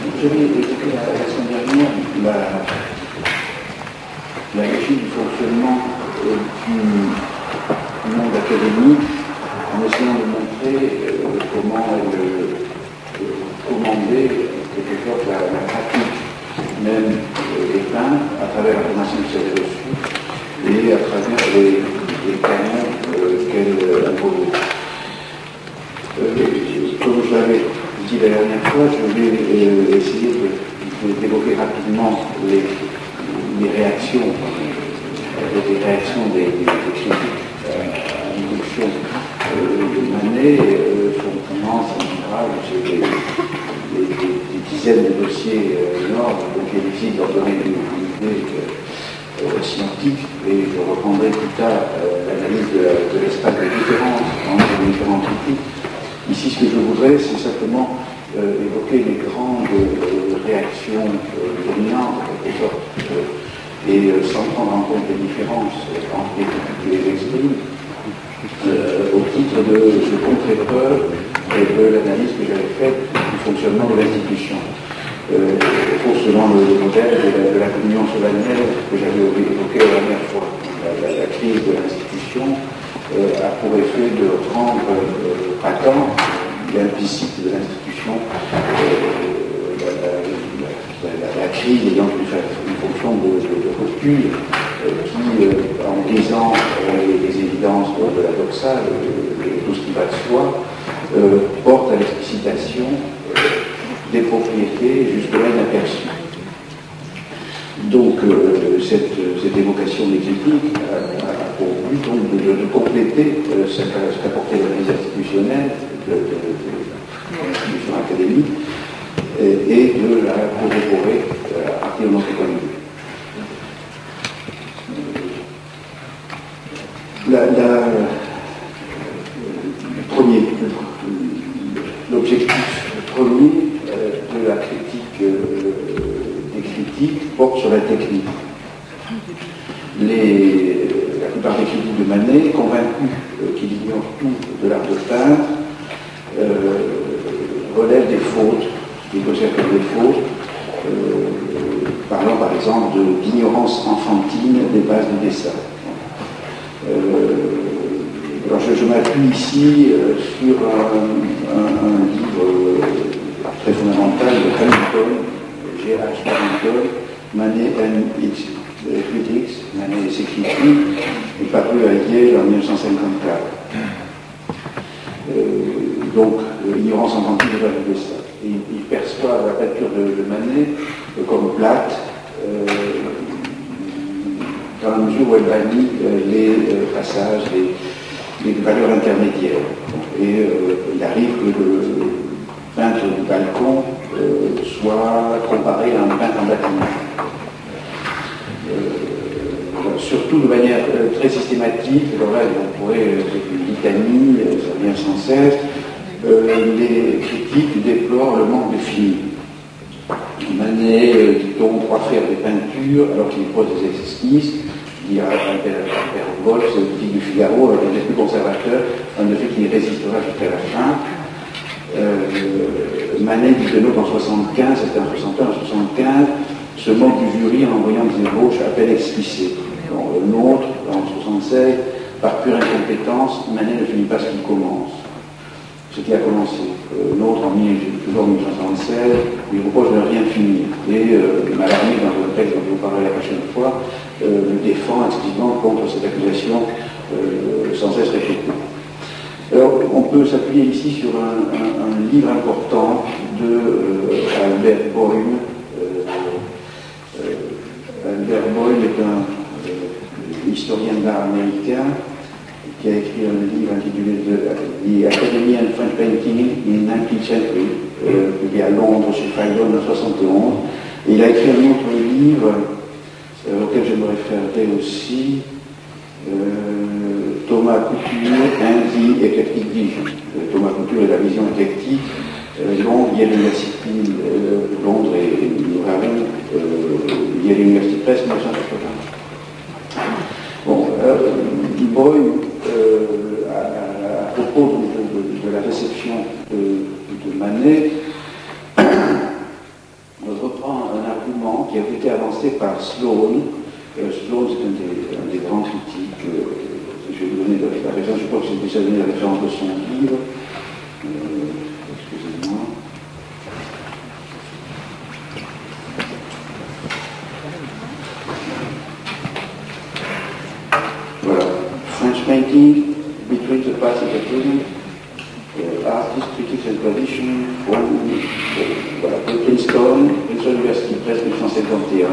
J'avais évoqué la semaine dernière la logique du fonctionnement du monde académique en essayant de montrer comment elle commandait quelque sorte la pratique même des peintres à travers la formation que j'avais reçue et à travers les canons qu'elle imposait. Comme je l'avais dit la dernière fois, je vais essayer d'évoquer rapidement les réactions, des critiques à l'introduction de Manet. Son commence en général, j'ai des dizaines de dossiers énormes, donc il est difficile d'en donner une idée scientifique, et je reprendrai plus tard l'analyse de l'espace de différence entre les différents critiques. Ici, ce que je voudrais, c'est simplement évoquer les grandes réactions dominantes, en quelque sorte, et sans prendre en compte les différences entre les critiques qui les expriment, au titre de contre-épreuve et de l'analyse que j'avais faite du fonctionnement de l'institution. Selon le modèle de la communion solennelle que j'avais évoqué la dernière fois, la crise de l'institution a pour effet de rendre patent l'implicite de l'institution, la crise ayant une fonction de recul qui, en disant les évidences de la doxa, tout ce qui va de soi, porte à l'explicitation des propriétés jusque-là inaperçues. Donc, cette évocation des critiques a pour but donc de compléter ce qu'apportait l'analyse institutionnelle de l'institution académique et de la corroborer à partir de notre point de vue. L'objectif premier de la critique des critiques porte sur la technique. La plupart des critiques de Manet, convaincus qu'il ignore tout de l'art de peindre, relèvent des fautes, qui considèrent comme des fautes, parlant par exemple d'ignorance enfantine des bases du dessin. Alors je m'appuie ici sur un livre très fondamental de Hamilton, G.H. Hamilton, Manet and its Critics, Manet et ses critiques, est paru à Yale en 1954. Donc, l'ignorance enfantine de la dessin. Il perçoit la peinture de Manet comme plate, dans la mesure où elle bannit les passages, les valeurs intermédiaires. Et il arrive que le peintre du balcon soit comparé à un peintre en bâtiment. Surtout de manière très systématique, alors là on pourrait, c'est une litanie, ça revient sans cesse, les critiques déplorent le manque de fini. Manet, dit-on, croit faire des peintures alors qu'il pose des esquisses. Il y a Albert Wolff, le critique du Figaro, alors il est plus conservateur, un effet qui résistera jusqu'à la fin. Manet dit que nous, en 75, c'était en 61, en 75, se moque du jury en envoyant des ébauches à peine explicées. Le nôtre, en 76, par pure incompétence, Manet ne finit pas ce qu'il commence. Ce qui a commencé. L'autre, toujours en 1976, lui propose de ne rien finir. Et Mallarmé, dans le texte dont je vous parlerai la prochaine fois, le défend exclusivement contre cette accusation sans cesse répétée. Alors, on peut s'appuyer ici sur un livre important de Albert Boym. Albert Boym est un historien d'art américain qui a écrit un livre intitulé The Academy and French Painting in 19th Century, publié à Londres chez Fayon en 1971. Et il a écrit un autre livre auquel je me référerai aussi, Thomas Couture and the Eclectic Vision. Thomas Couture et la vision éclectique, Londres, Yale University, Londres et nous avons Yale University Press 1980. Bon, Boy, à propos de la réception de Manet, commencer par Sloan. Sloan, c'est un des grands critiques. Je vais vous donner la référence, je crois que j'ai déjà donné la référence de son livre. Excusez-moi. Voilà. French painting between the past and the present. Artist, critics and tradition. Voilà. Princeton, University Press 1951.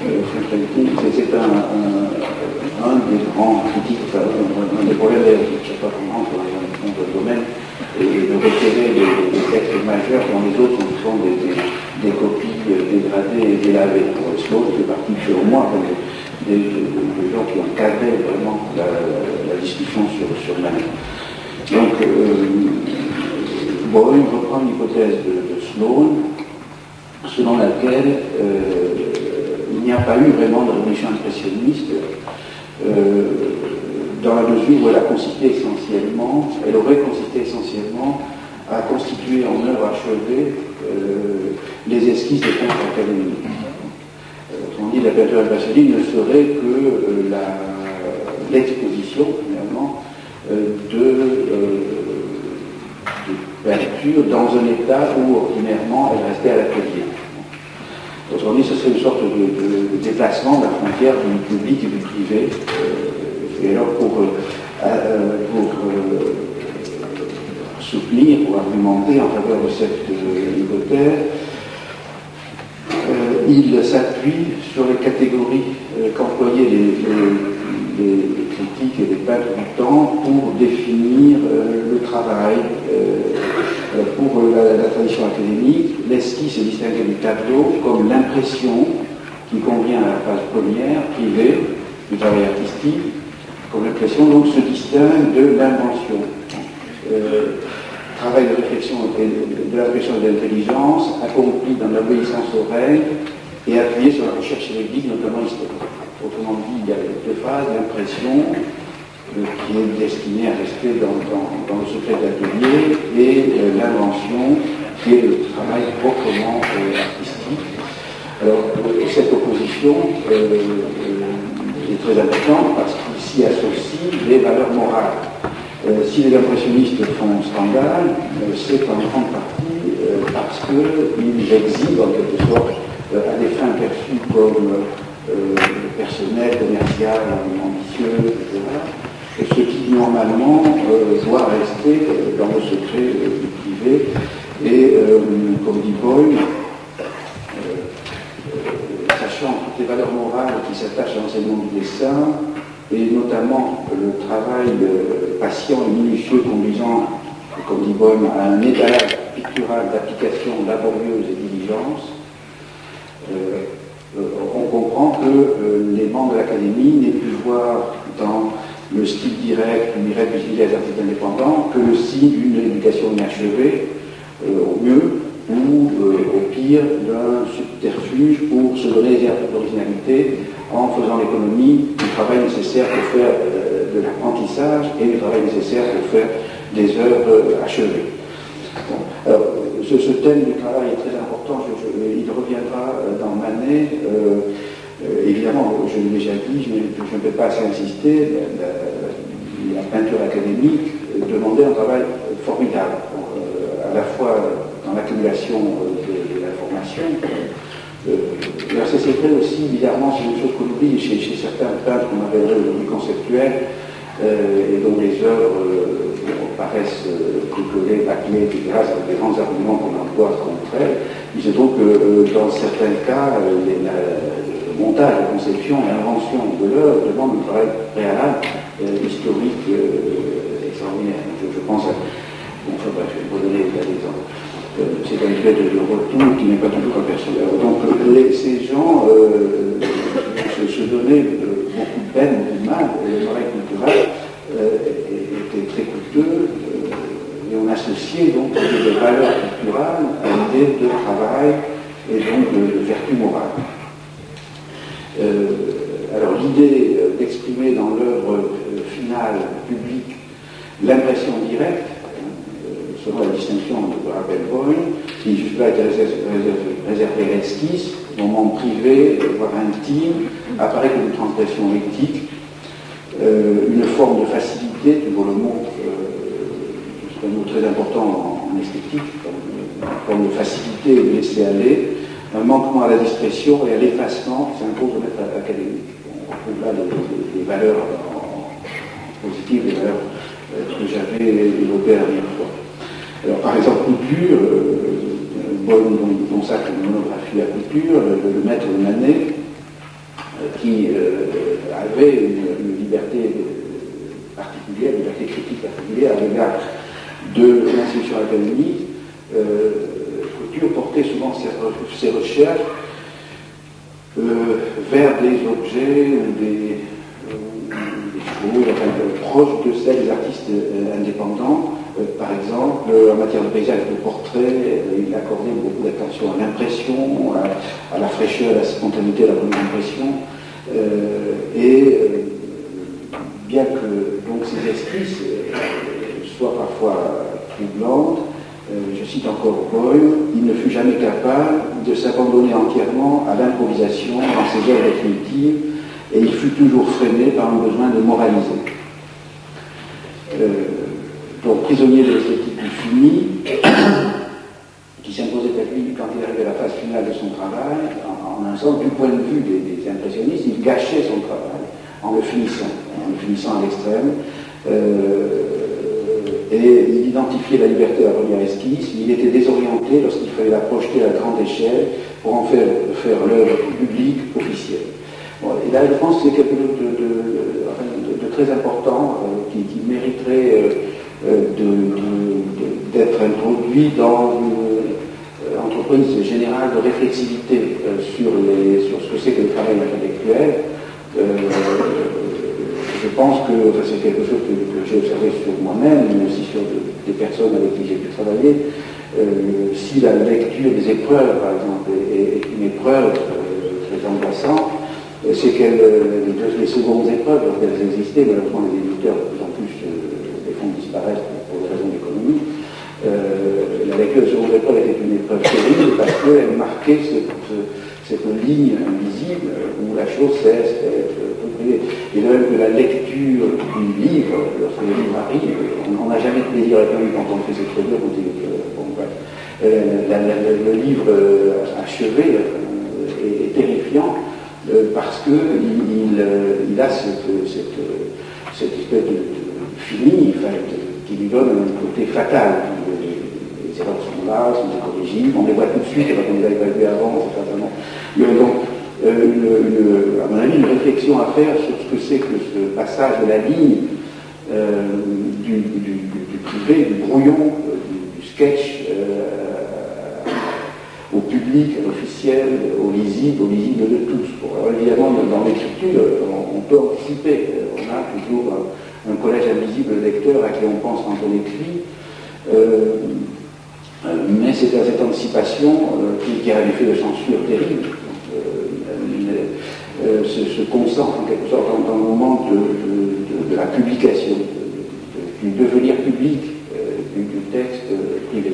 French painting, c'est un des grands critiques, un des problèmes, je ne sais pas comment, dans le domaine, et de repérer des textes majeurs quand les autres sont des copies dégradées et délavées. Sloan fait partie, selon moi, des gens qui ont cadré vraiment la discussion sur Manet. Donc, Boyle reprend l'hypothèse de Sloan, selon laquelle il n'y a pas eu vraiment de révolution impressionniste, dans la mesure où elle aurait consisté essentiellement à constituer en œuvre achevée les esquisses des peintres académiques. Autrement dit, la peinture impressionniste ne serait que l'exposition, finalement, de peinture dans un état où, ordinairement, elle restait à l'atelier. Autrement dit, ce serait une sorte de déplacement de la frontière du public et du privé. Et alors, pour soutenir ou argumenter en faveur de cette hypothèse, il s'appuie sur les catégories qu'employaient les critiques et les peintres du temps pour définir le travail. Pour la tradition académique, l'esquisse est distinguée du tableau comme l'impression qui convient à la phase première, privée, du travail artistique, comme l'impression donc se distingue de l'invention. Travail de réflexion de la réflexion et de l'intelligence, accompli dans l'obéissance aux règles et appuyé sur la recherche juridique, notamment historique. Autrement dit, il y a deux phases, l'impression, qui est destinée à rester dans le secret de l'atelier, et l'invention, qui est le travail proprement artistique. Alors, cette opposition est très importante parce qu'il s'y associe les valeurs morales. Si les impressionnistes font scandale, c'est en grande partie parce qu'ils exhibent en quelque sorte à des fins perçues comme personnelles, commerciales, ambitieuses, etc. Ce qui normalement doit rester dans le secret du privé. Et comme dit Boyle, sachant toutes les valeurs morales qui s'attachent à l'enseignement du dessin, et notamment le travail patient et minutieux conduisant, comme dit Boyle, à un étalage pictural d'application laborieuse et diligence, on comprend que les membres de l'Académie n'aient pu voir dans le style direct ou irrégulier des artistes indépendants que le signe d'une éducation inachevée, au mieux, ou au pire d'un subterfuge pour se donner des airs d'originalité en faisant l'économie du travail nécessaire pour faire de l'apprentissage et du travail nécessaire pour faire des œuvres achevées. Bon, alors, ce thème du travail est très important, il reviendra dans Manet. Évidemment, je l'ai déjà dit, je ne peux pas assez insister, la peinture académique demandait un travail formidable, à la fois dans l'accumulation de l'information. C'est vrai aussi, bizarrement, c'est une chose qu'on oublie chez certains peintres qu'on appellerait aujourd'hui conceptuels, et dont les œuvres paraissent bricolées, bâclées, etc., c'est des grands arguments qu'on emploie contre elles. Il se trouve que dans certains cas, le montage, la conception et l'invention de l'œuvre demandent un travail préalable, historique, extraordinaire. Je pense à... Bon, je vais vous donner des exemples. C'est un effet de retour qui n'est pas toujours personnel. Donc ces gens se donnaient beaucoup de peine, beaucoup de mal, et le travail culturel était très coûteux, et on associait donc des valeurs culturelles à l'idée de travail et donc de vertu morale. Alors l'idée d'exprimer dans l'œuvre finale publique l'impression directe, justement la distinction que rappelle Boyle, qui jusque-là était réservée à l'esquisse, au moment privé, voire intime, apparaît comme une transgression éthique, une forme de facilité, toujours le mot, c'est un mot très important en esthétique, une forme de facilité et de laisser aller, un manquement à la discrétion et à l'effacement qui s'impose au maître académique. On retrouve là des valeurs positives, des valeurs que j'avais évoquées la dernière fois. Alors, par exemple, Couture, Boyle consacre une monographie à Couture, le maître de Manet, qui avait une liberté particulière, une liberté critique particulière à l'égard de l'institution académique. Couture portait souvent ses recherches vers des objets ou des choses proches de celles des artistes indépendants. Par exemple, en matière de paysage de portrait, il accordait beaucoup d'attention à l'impression, à la fraîcheur, à la spontanéité, à la bonne impression. Bien que donc, ces esquisses soient parfois troublantes, je cite encore Boyle, il ne fut jamais capable de s'abandonner entièrement à l'improvisation dans ses œuvres définitives, et il fut toujours freiné par un besoin de moraliser. Donc prisonnier de l'esthétique du fini, qui s'imposait à lui quand il arrivait à la phase finale de son travail, en un sens, du point de vue des impressionnistes, il gâchait son travail en le finissant à l'extrême. Et il identifiait la liberté à la première esquisse, il était désorienté lorsqu'il fallait la projeter à grande échelle pour en faire l'œuvre publique, officielle. Bon, et là, je pense que c'est quelque chose de très important qui mériterait d'être introduit dans une entreprise générale de réflexivité sur ce que c'est que le travail intellectuel. Je pense que c'est quelque chose que j'ai observé sur moi-même, mais aussi sur des personnes avec qui j'ai pu travailler. Si la lecture des épreuves, par exemple, est une épreuve très angoissante, c'est que les secondes épreuves, lorsqu'elles existaient, malheureusement les éditeurs de plus en plus les font disparaître pour des raisons d'économie, la lecture de seconde épreuve était une épreuve terrible parce qu'elle marquait cette ligne invisible où la chose cesse d'être comprise. Et de même que la lecture du livre, lorsque le livre arrive, on n'a jamais de plaisir avec lui quand on fait cette lecture. Le livre achevé est terrifiant parce qu'il a cette espèce de fini qui lui donne un côté fatal. Les erreurs sont là, sont corrigibles, on les voit tout de suite, on les avait pas vues avant, c'est certainement. Il y a donc, à mon avis, une réflexion à faire sur ce que c'est que ce passage de la ligne du privé, du brouillon, du sketch au public, à l'officiel, au lisible de tous. Bon, alors, évidemment, dans l'écriture, on peut anticiper. On a toujours un collège invisible de lecteurs à qui on pense quand on écrit. Mais c'est à cette anticipation qui a un effet de censure terrible. Se concentre en quelque sorte dans le moment de la publication, du devenir public du texte privé.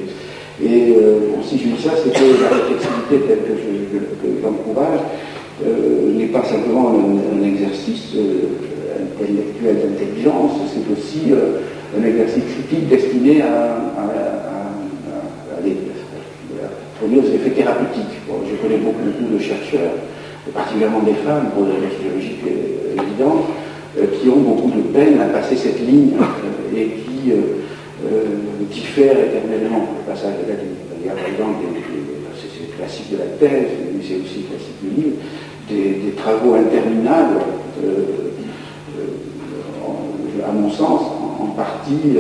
Et si je dis ça, c'est que la réflexivité telle que j'encourage n'est pas simplement un exercice intellectuel d'intelligence, c'est aussi un exercice critique destiné à produire des effets thérapeutiques. Bon, je connais beaucoup de chercheurs, particulièrement des femmes, pour des raisons physiologiques évidentes, qui ont beaucoup de peine à passer cette ligne et qui diffèrent éternellement le passage de la ligne. Il y a par exemple, c'est classique de la thèse, mais c'est aussi classique du livre, des travaux interminables, à mon sens, en partie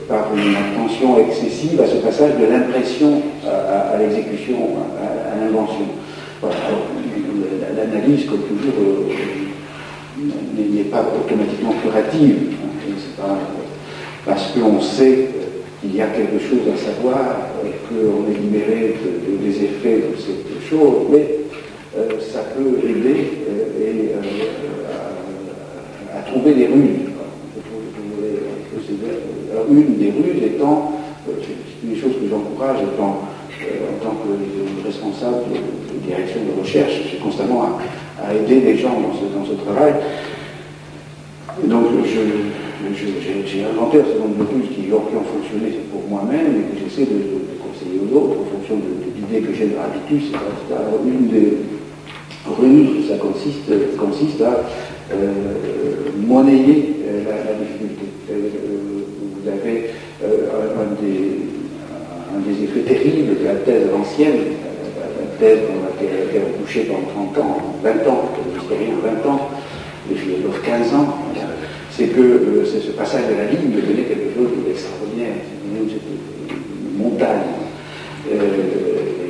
par une attention excessive à ce passage de l'impression à l'exécution, à l'invention. Voilà. L'analyse, comme toujours, n'est pas automatiquement curative. C'est pas parce qu'on sait qu'il y a quelque chose à savoir, qu'on est libéré des effets de cette chose, mais ça peut aider à trouver des ruses. Alors, une des ruses étant c'est des choses que j'encourage en tant que responsable de direction de recherche. J'ai constamment à aider les gens dans ce travail. Et donc j'ai inventé un certain nombre de ruses qui ont fonctionné pour moi-même et que j'essaie de conseiller aux autres en fonction de l'idée que j'ai de l'habitus. Une des ruses, ça consiste à monnayer la difficulté. Vous avez un des effets terribles de la thèse ancienne, la thèse dans laquelle elle a été repoussée pendant 30 ans, 20 ans, les historiens 20 ans, les philosophes 15 ans, c'est que ce passage de la ligne devenait quelque chose d'extraordinaire, c'était une montagne.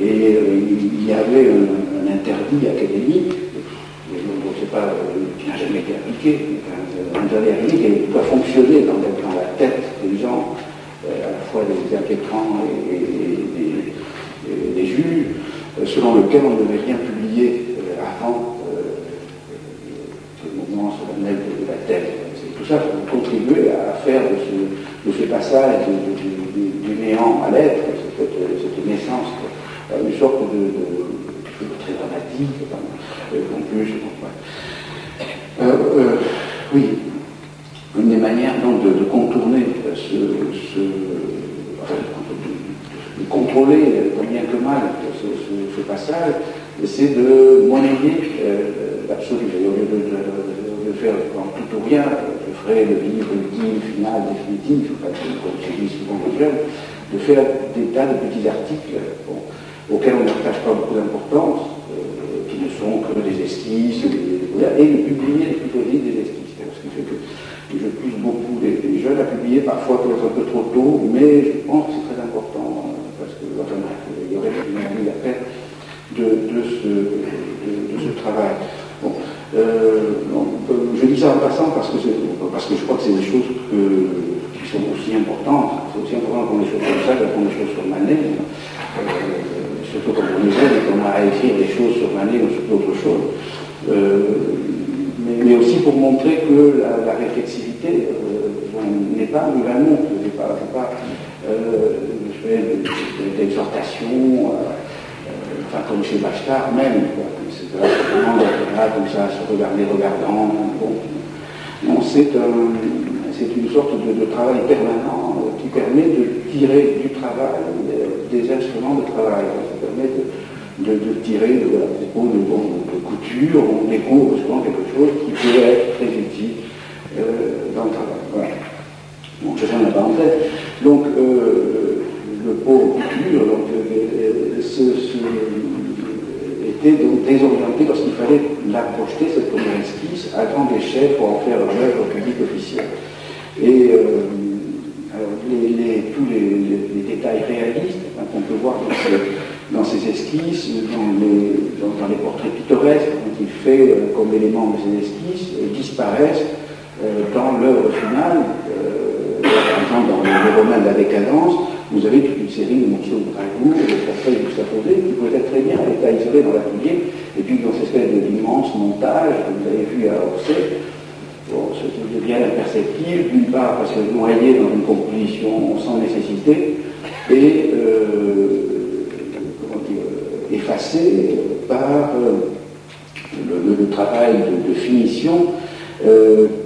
Et il y avait un interdit académique, qui n'a jamais été appliqué, un interdit académique qui doit fonctionner dans la tête des gens, à la fois des inquiétants et des juges, selon lequel on ne devait rien publier avant le moment solennel de la thèse. Tout ça pour contribuer à faire de ce passage du néant à l'être, cette naissance, une sorte de très dramatique, en plus. Oui, une des manières donc de contourner de contrôler tant bien que mal ce passage, c'est de monnayer l'absolu. Au lieu de faire en tout ou rien, je ferai le livre ultime, final, définitif, comme je dis souvent aux jeunes, de faire des tas de petits articles auxquels on n'attache pas beaucoup d'importance, qui ne sont que des esquisses, et de publier plutôt vite des esquisses. Ce qui fait que je pousse beaucoup les jeunes à publier, parfois peut-être un peu trop tôt, mais je pense que c'est très important, parce que il y aurait une à faire de ce travail. Bon, je dis ça en passant parce que je crois que c'est des choses qui sont aussi importantes. C'est aussi important qu'on ait des choses comme ça, qu'on ait des choses sur Manet, surtout quand on les aide et qu'on a à écrire des choses sur Manet ou sur d'autres choses. Mais aussi pour montrer que la réflexivité n'est pas un amour, n'est pas d'exhortation, enfin comme chez Bachelard même, c'est vraiment comme ça, se regarder regardant. Bon. Non, c'est une sorte de travail permanent qui permet de tirer du travail des instruments de travail. Ça permet de tirer de couture, on découvre souvent quelque chose qui peut être très utile dans le travail. Voilà. Donc je ferme la parenthèse. Donc le pot couture était donc désorienté parce qu'il fallait la projeter, cette première esquisse, à grande échelle pour en faire un œuvre publique officielle. Et tous les détails réalistes qu'on peut voir dans ces esquisses, dans les portraits pittoresques qu'il fait comme élément de ces esquisses, disparaissent dans l'œuvre finale. Par exemple, dans les romans de la décadence, vous avez toute une série de morceaux de bravoure, de portraits de Saint-Faudé, qui pourraient être très bien à l'état isolé dans l'atelier, et puis dans cette espèce d'immense montage que vous avez vu à Orsay. Bon, ce devient imperceptible, d'une part parce que noyé dans une composition sans nécessité, et effacé par le travail de finition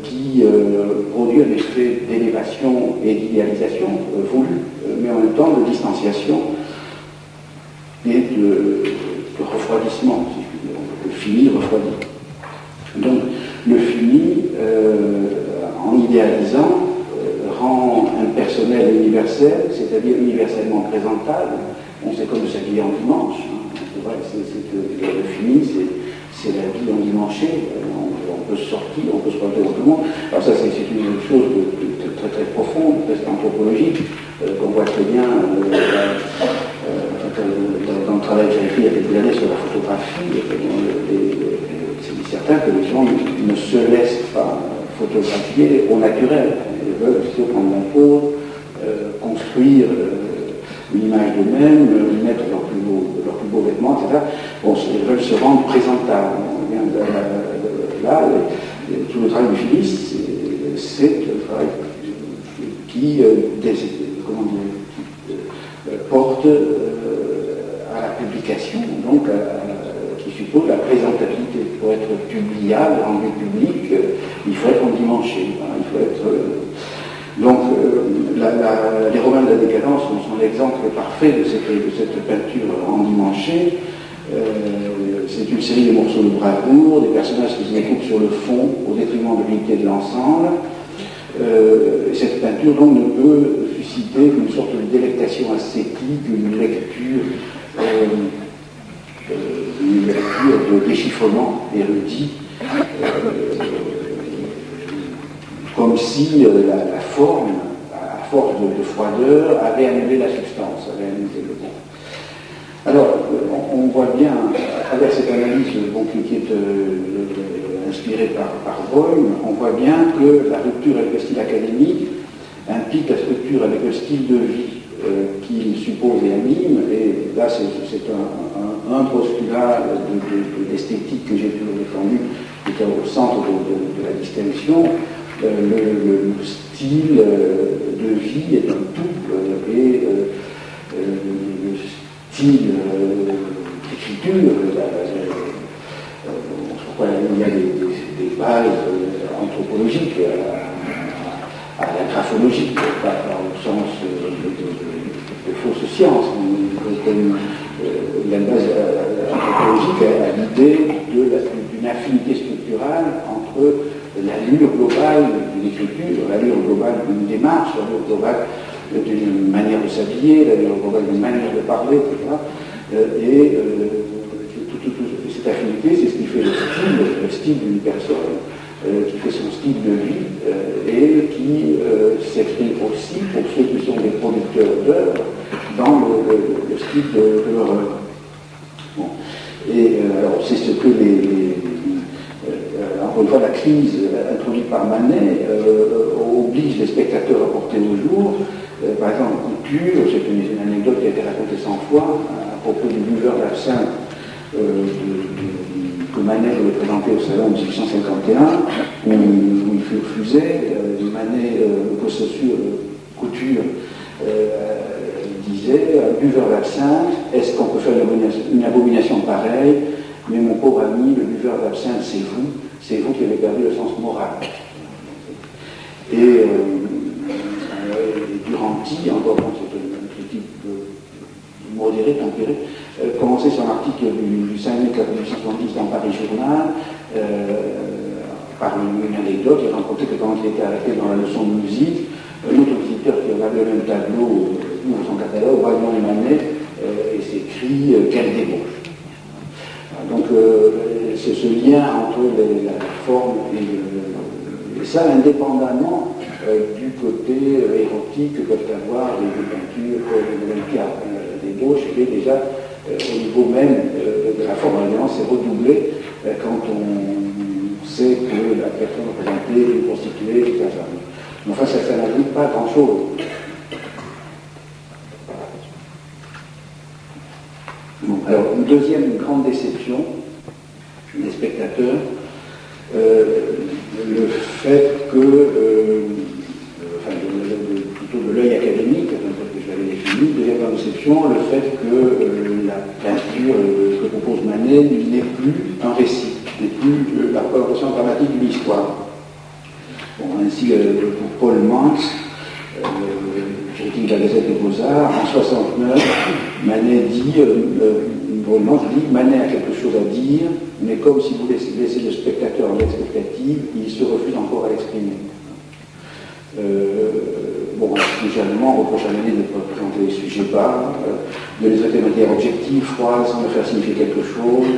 qui produit un effet d'élévation et d'idéalisation voulu, mais en même temps de distanciation et de refroidissement, si je puis dire. Le fini refroidi. Donc le fini, en idéalisant, rend impersonnel et universel, c'est-à-dire universellement présentable. On sait comme s'habiller en dimanche. C'est vrai, le fini, c'est la vie endimanchée. On peut se sortir, on peut se parler autrement. Alors ça, c'est une chose de très très profonde, presque anthropologique, qu'on voit très bien dans le travail que j'avais fait il y a quelques années sur la photographie. C'est certain que les gens ne se laissent pas photographier au naturel. Ils veulent plutôt prendre la pause, construire une image d'eux-mêmes, mettre leurs plus beaux vêtements, etc. Bon, ils veulent se rendre présentables. Là, tout le travail du filiste, c'est un travail qui porte à la publication, donc qui suppose la présentabilité. Pour être publiable, rendu public, il faut être endimanché. Il faut être, les Romains de la Décadence sont l'exemple parfait de cette peinture endimanchée. C'est une série de morceaux de bravoure, des personnages qui se découpent sur le fond au détriment de l'unité de l'ensemble. Cette peinture donc ne peut susciter une sorte de délectation ascétique, une lecture de déchiffrement érudit, comme si la forme, à force de froideur, avait annulé la substance, avait annulé le bon. Alors, on voit bien, à travers cette analyse qui est inspirée par Boym, on voit bien que la rupture avec le style académique implique la structure avec le style de vie qu'il suppose et anime, et là c'est un postulat d'esthétique que j'ai toujours défendu, qui est au centre de la distinction. Le style de vie est un tout, et le style d'écriture, il y a des bases anthropologiques à la graphologie, pas au sens de fausse science, il y a une base anthropologique à l'idée d'une affinité structurale entre l'allure globale d'une écriture, l'allure globale d'une démarche, l'allure globale d'une manière de s'habiller, l'allure globale d'une manière de parler, etc. Et toute cette affinité, c'est ce qui fait le style d'une personne, qui fait son style de vie, et qui s'exprime aussi pour ceux qui sont des producteurs d'œuvres dans le style de leur œuvre. Bon. Et alors c'est ce que encore une fois, la crise introduite par Manet oblige les spectateurs à porter au jour. Par exemple, Couture, c'est une anecdote qui a été racontée 100 fois à propos du buveur d'absinthe que Manet avait présenté au salon de 1851, où il fut refusé. Manet, Couture, disait, un buveur d'absinthe, est-ce qu'on peut faire une abomination pareille? Mais mon pauvre ami, le buveur d'absinthe, c'est vous qui avez perdu le sens moral. Et Duranty, encore c'est une critique modérée, tempérée, commençait son article du 5 mai 1870 dans Paris Journal par une anecdote. Il racontait que quand il était arrêté dans la leçon de musique, un autre visiteur qui regardait le même tableau ouvre son catalogue, voit le nom de Manet et s'écrie « Quelle débauche !» Donc c'est ce lien entre la forme et ça, indépendamment du côté érotique que peuvent avoir les peintures de l'Olympiade. La débauche est déjà au niveau même de la forme. Évidemment, c'est redoublé quand on sait que la personne représentée est constituée, etc. Mais enfin, ça n'ajoute pas grand-chose. Bon, alors, une deuxième grande déception des spectateurs, le fait que, plutôt de l'œil académique, que je l'avais défini, deuxième grande déception, le fait que la peinture que propose Manet n'est plus un récit, n'est plus la représentation dramatique d'une histoire. Bon, ainsi, pour Paul Manx, critique de la Gazette des Beaux-Arts, en 69, Manet dit, Manet a quelque chose à dire, mais comme si vous laissez le spectateur en expectative, il se refuse encore à l'exprimer. Généralement, on reproche à Manet de ne pas présenter les sujets bas, de les traiter de manière objective, froide, sans leur faire signifier quelque chose.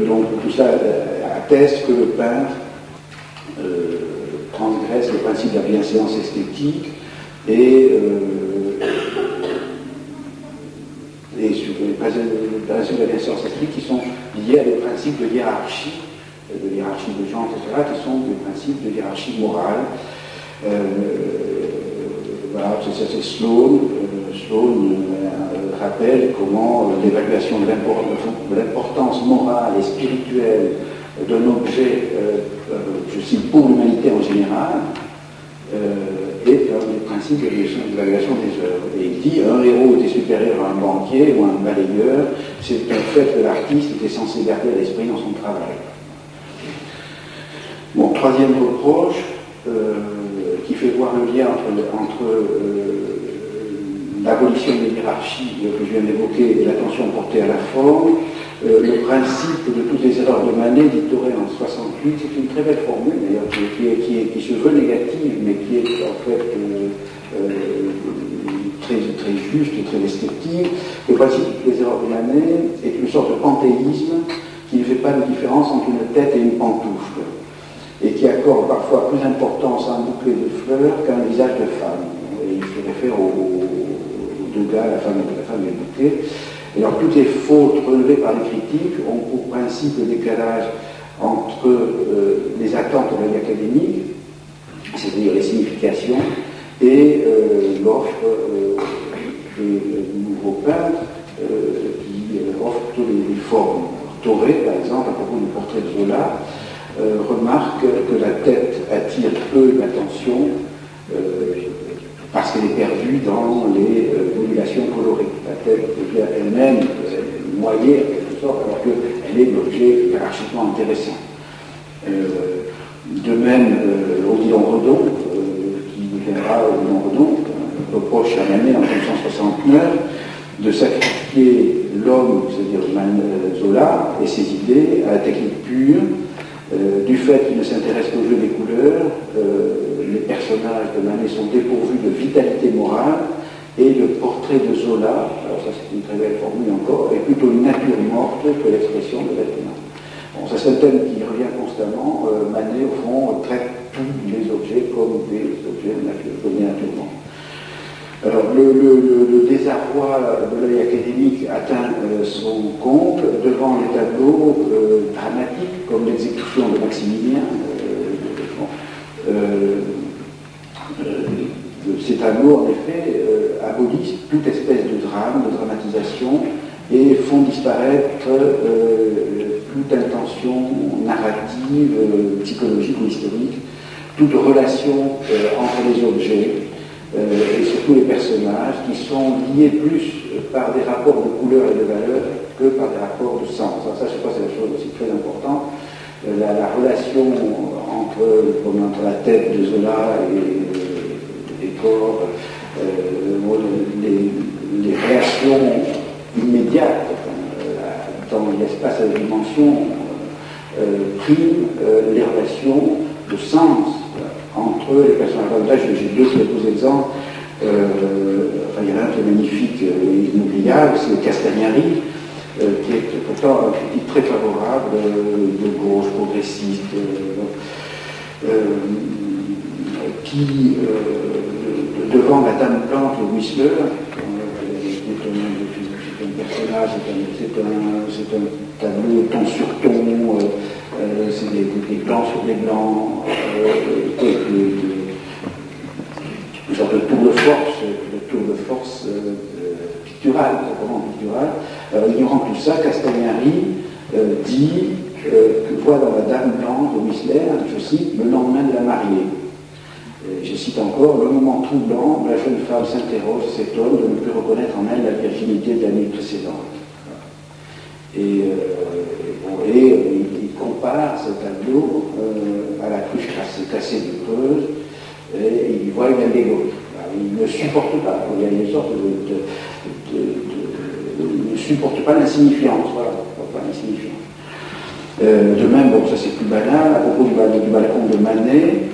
Donc tout ça atteste que le peintre transgresse le principe de la bienséance esthétique et sur les principes de la bienséance esthétique qui sont liés à des principes de hiérarchie de genre, etc., qui sont des principes de hiérarchie morale. Voilà, c'est Sloane. Sloane rappelle comment l'évaluation de l'importance morale et spirituelle d'un objet, je cite, pour l'humanité en général, est un des principes d'évaluation des œuvres. Et il dit un héros était supérieur à un banquier ou à un balayeur, c'est un fait que l'artiste était censé garder à l'esprit dans son travail. Bon, troisième reproche, qui fait voir le lien entre l'abolition des hiérarchies que je viens d'évoquer et l'attention portée à la forme. Le principe de toutes les erreurs de Manet, dit Thoré en 68, c'est une très belle formule d'ailleurs, qui se veut négative, mais qui est en fait très juste et très descriptive. Le principe de toutes les erreurs de Manet est une sorte de panthéisme qui ne fait pas de différence entre une tête et une pantoufle, et qui accorde parfois plus d'importance à un bouquet de fleurs qu'à un visage de femme. Et il se réfère aux deux gars, la femme et le bouquet. Et alors toutes les fautes relevées par les critiques ont pour principe le décalage entre les attentes de la vie académique, c'est-à-dire les significations, et l'offre des nouveaux peintres qui offrent plutôt les formes. Thoré, par exemple, à propos du portrait de Zola, remarque que la tête attire peu l'attention parce qu'elle est perdue dans les modulations colorées. La tête devient elle-même noyée en quelque sorte, alors qu'elle est l'objet hiérarchiquement intéressant. De même, Odilon Redon, qui viendra Odilon Redon, reproche à Manet en 1969 de sacrifier l'homme, c'est-à-dire Zola, et ses idées à la technique pure, du fait qu'il ne s'intéresse qu'au jeu des couleurs. Les personnages de Manet sont dépourvus de vitalité morale, et le portrait de Zola, alors ça c'est une très belle formule encore, est plutôt une nature morte que l'expression de l'être humain. Bon, ça c'est un thème qui revient constamment. Manet, au fond, traite tous les objets comme des objets de nature morte. Alors, le désarroi de l'œil académique atteint son comble devant les tableaux dramatiques, comme l'exécution de Maximilien. Ces tableaux, en effet, abolissent toute espèce de drame, de dramatisation, et font disparaître toute intention narrative, psychologique ou historique, toute relation entre les objets, et surtout les personnages, qui sont liés plus par des rapports de couleur et de valeur que par des rapports de sens. Alors ça, je crois que c'est une chose aussi très importante. La relation entre la tête de Zola et le décor, les réactions immédiates dans l'espace et la dimension priment les relations de sens entre les personnages. Là, j'ai deux exemples. Il y en a un qui est magnifique et inoubliable, c'est Castagnari, qui est pourtant un critique très favorable, de gauche, progressiste, qui, devant la Dame Blanche de Whistler, c'est un personnage, c'est un tableau ton sur ton, c'est des blancs sur des blancs, une sorte de tour de force pictural, vraiment pictural. Ignorant tout ça, Castagnari voit dans la Dame Blanche de Whistler, je cite, le lendemain de la mariée. Je cite encore, le moment troublant, la jeune femme s'interroge, s'étonne de ne plus reconnaître en elle la virginité de la nuit précédente. Et il compare ce tableau à la cruche cassée du Creuse, et il voit une allégorie. Il ne supporte pas, il y a une sorte il ne supporte pas l'insignifiance, voilà, pas l'insignifiance. De même, bon, ça c'est plus banal, à propos du balcon de Manet,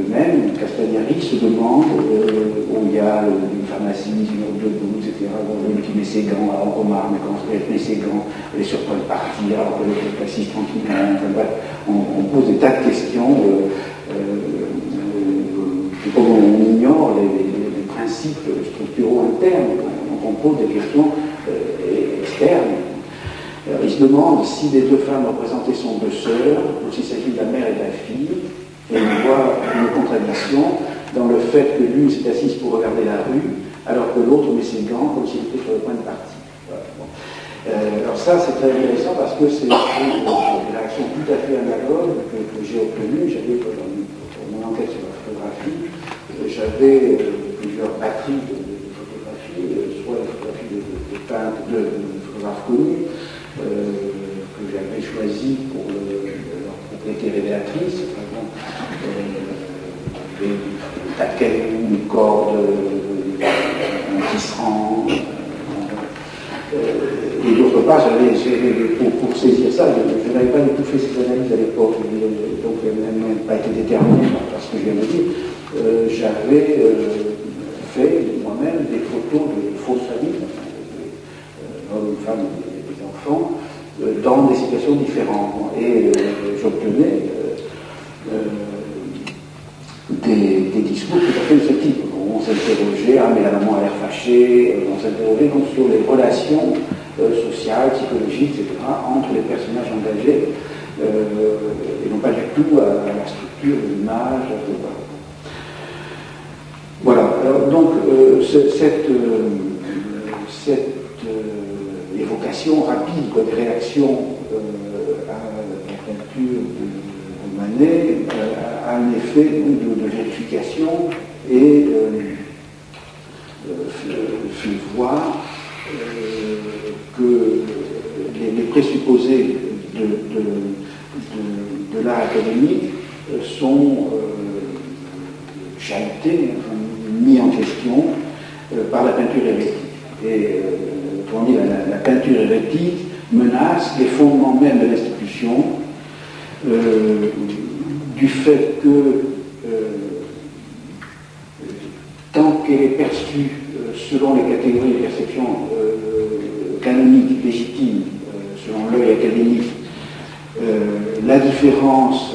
même Castagnari se demande où il y a une femme assise, une autre debout, etc. Une qui met ses gants, alors on remarque, mais quand elle met ses gants, elle est sur le point de partir, alors qu'elle est assise tranquillement. Enfin, bref, on pose des tas de questions. Comme on ignore les principes structuraux internes, donc on pose des questions externes. Alors, il se demande si les deux femmes représentées sont deux sœurs, ou s'il s'agit de la mère et de la fille, et il voit une contradiction dans le fait que l'une s'est assise pour regarder la rue, alors que l'autre met ses gants comme s'il était sur le point de partir. Voilà. Bon. Alors ça, c'est très intéressant parce que c'est une réaction tout à fait analogue que j'ai obtenue. J'avais pour mon enquête sur la photographie, j'avais plusieurs batteries de photographies, soit des photographies de photographes connus, que j'avais choisi pour leur propriété révélatrice, par exemple des tas de cailloux, une corde, un tisserand, et d'autre part, pour saisir ça, je n'avais pas du tout fait ces analyses à l'époque, donc elles n'ont pas été déterminées par ce que je viens de dire. J'avais fait moi-même des photos de fausses familles, hommes, femmes, des enfants, dans des situations différentes. Et j'obtenais des discours tout à fait de ce type. On s'interrogeait, ah mais la maman a l'air fâchée, on s'interrogeait donc sur les relations sociales, psychologiques, etc., entre les personnages engagés, et non pas du tout à la structure de l'image, etc. Voilà, alors donc cette évocation rapide des réactions à la peinture de Manet a un effet de vérification et fait voir que les présupposés de l'art académique sont chahutés, mis en question par la peinture hérétique. Et autrement dit, la peinture hérétique menace les fondements même de l'institution du fait que tant qu'elle est perçue selon les catégories de perception canoniques légitimes, selon l'œil académique, la différence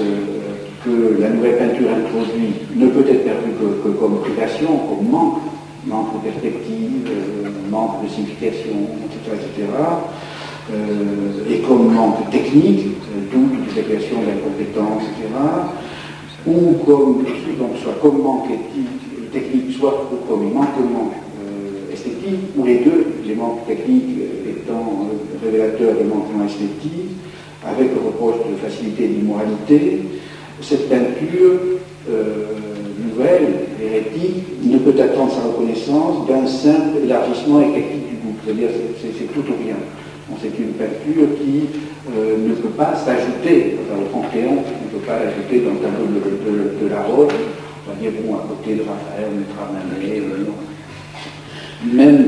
que la nouvelle peinture introduit ne peut être perçue que comme privation, comme manque de perspective, manque de signification, etc., et comme manque technique, d'où l'utilisation de l'incompétence, etc., ou comme, donc, soit comme manque technique, soit comme manquement esthétique, ou les deux, les manques techniques étant révélateurs de manquements esthétiques, avec le reproche de facilité et d'immoralité. Cette peinture nouvelle, hérétique, ne peut attendre sa reconnaissance d'un simple élargissement éclectique du goût. C'est-à-dire c'est tout ou rien. C'est une peinture qui ne peut pas s'ajouter dans le Panthéon, ne peut pas l'ajouter dans le tableau de la Rose. On va dire, bon, à côté de Raphaël, on mettra Manet, non. Même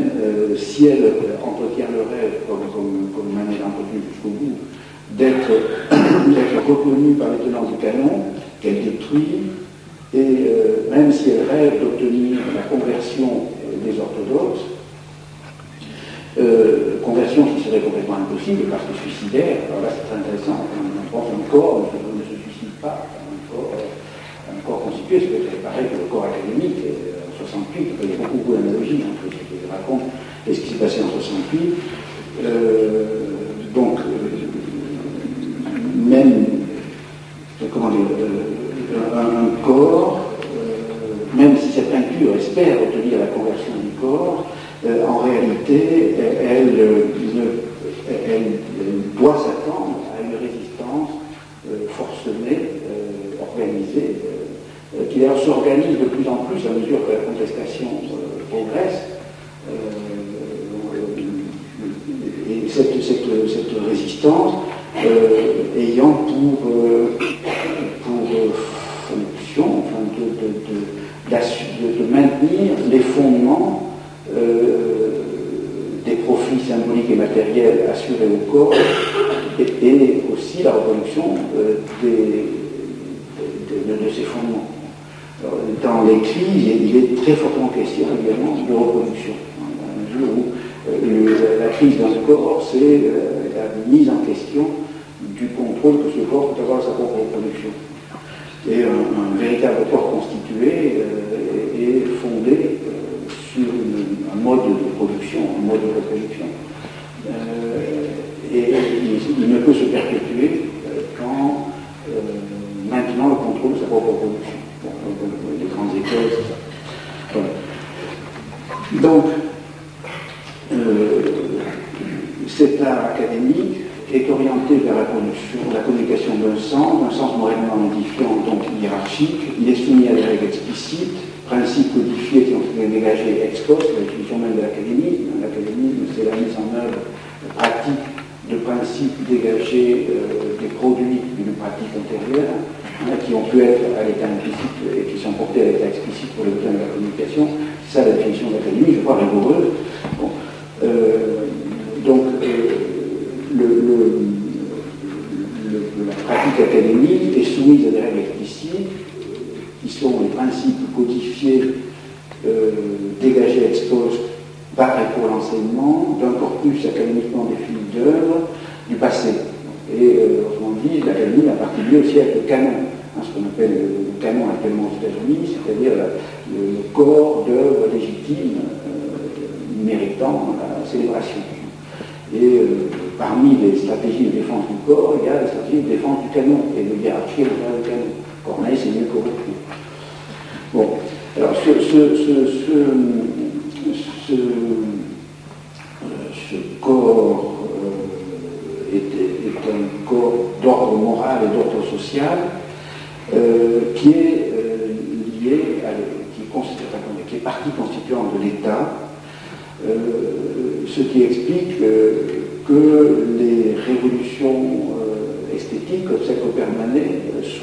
si elle entretient le rêve, comme Manet l'a entretenu jusqu'au bout, d'être reconnue par les tenants du canon, qu'elle détruit, et même si elle rêve d'obtenir la conversion des orthodoxes, conversion qui serait complètement impossible parce que suicidaire, alors là c'est très intéressant, on pense qu'un corps ne se suicide pas, un corps constitué, c'est pareil que le corps académique, en 68, il y a beaucoup d'analogies entre ce qu'il raconte et ce qui s'est passé en 68. Donc, même, comment dire, un corps, même si cette peinture espère obtenir la conversion du corps, en réalité, elle doit s'attendre à une résistance forcenée, organisée, qui d'ailleurs s'organise de plus en plus à mesure que la contestation progresse. Et cette résistance ayant pour fonction de maintenir les fondements des profits symboliques et matériels assurés au corps et aussi la reproduction de ces fondements. Alors, dans l'écrit, il est très fortement question évidemment de reproduction. Dans la mesure où la crise dans ce corps, c'est la mise en question du contrôle que ce corps peut avoir de sa propre reproduction. Et un véritable corps constitué est fondé sur un mode de production, un mode de reproduction. Et il ne peut se perpétuer qu'en maintenant le contrôle de sa propre reproduction. Les grandes écoles, c'est ça. Voilà. Donc, cet art académique est orienté vers la production, la communication d'un sens moralement identifiant, donc hiérarchique. Il est soumis à des règles explicites principes codifiés qui ont été dégagés ex post, la définition même de l'académisme. L'académisme, c'est la mise en œuvre pratique de principes dégagés des produits d'une pratique antérieure, qui ont pu être à l'état implicite et qui sont portés à l'état explicite pour le besoin de la communication. C'est ça la définition de l'académie, je crois rigoureuse. Bon. Donc, la pratique académique est soumise à des règles explicites qui sont les principes codifiés, dégagés ex post par et pour l'enseignement d'un corpus académiquement défini d'œuvres du passé. Et autrement dit, l'académie a particulier aussi avec le canon, ce qu'on appelle le canon actuellement aux États-Unis, c'est-à-dire le corps d'œuvres légitimes méritant la célébration. Et parmi les stratégies de défense du corps, il y a la stratégie de défense du canon et de hiérarchie à l'intérieur du canon. Corneille, c'est mieux corrupté. Bon, alors ce corps est un corps d'ordre moral et d'ordre social qui est lié qui est partie constituante de l'État, ce qui explique que les révolutions esthétiques, comme celle qu'opère Manet,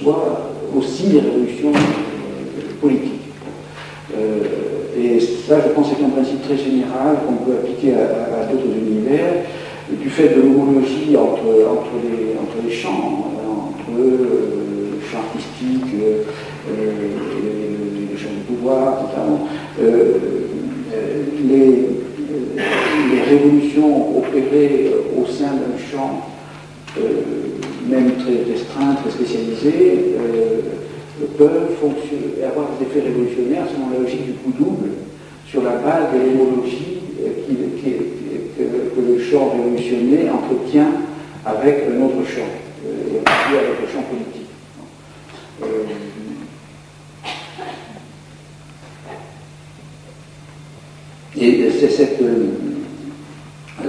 soient aussi des révolutions politiques. Et ça, je pense, c'est un principe très général qu'on peut appliquer à d'autres univers, du fait de l'homologie entre les champs, entre le champ artistique, les champs du pouvoir, etc. Les révolutions opérées au sein d'un champ, même très restreint, très spécialisé, peuvent avoir des effets révolutionnaires selon la logique du coup double, sur la base de l'homologie que le champ révolutionné entretient avec un autre champ, et avec le champ politique. Et c'est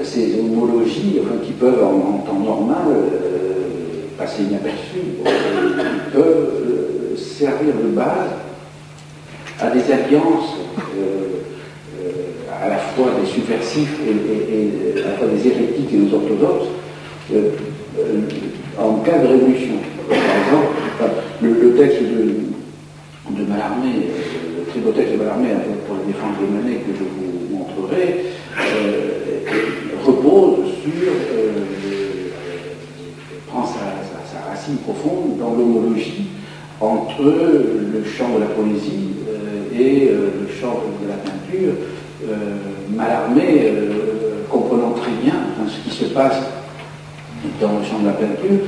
ces homologies, qui peuvent en temps normal passer inaperçues, peuvent servir de base à des alliances à la fois des subversifs et à la fois des hérétiques et des orthodoxes en cas de révolution. Par exemple, le texte de Mallarmé, le très beau texte de Mallarmé pour la défense de Manet que je vous montrerai, repose sur, prend sa racine profonde dans l'homologie entre le champ de la poésie et le champ de la peinture. Mallarmé, comprenant très bien ce qui se passe dans le champ de la peinture,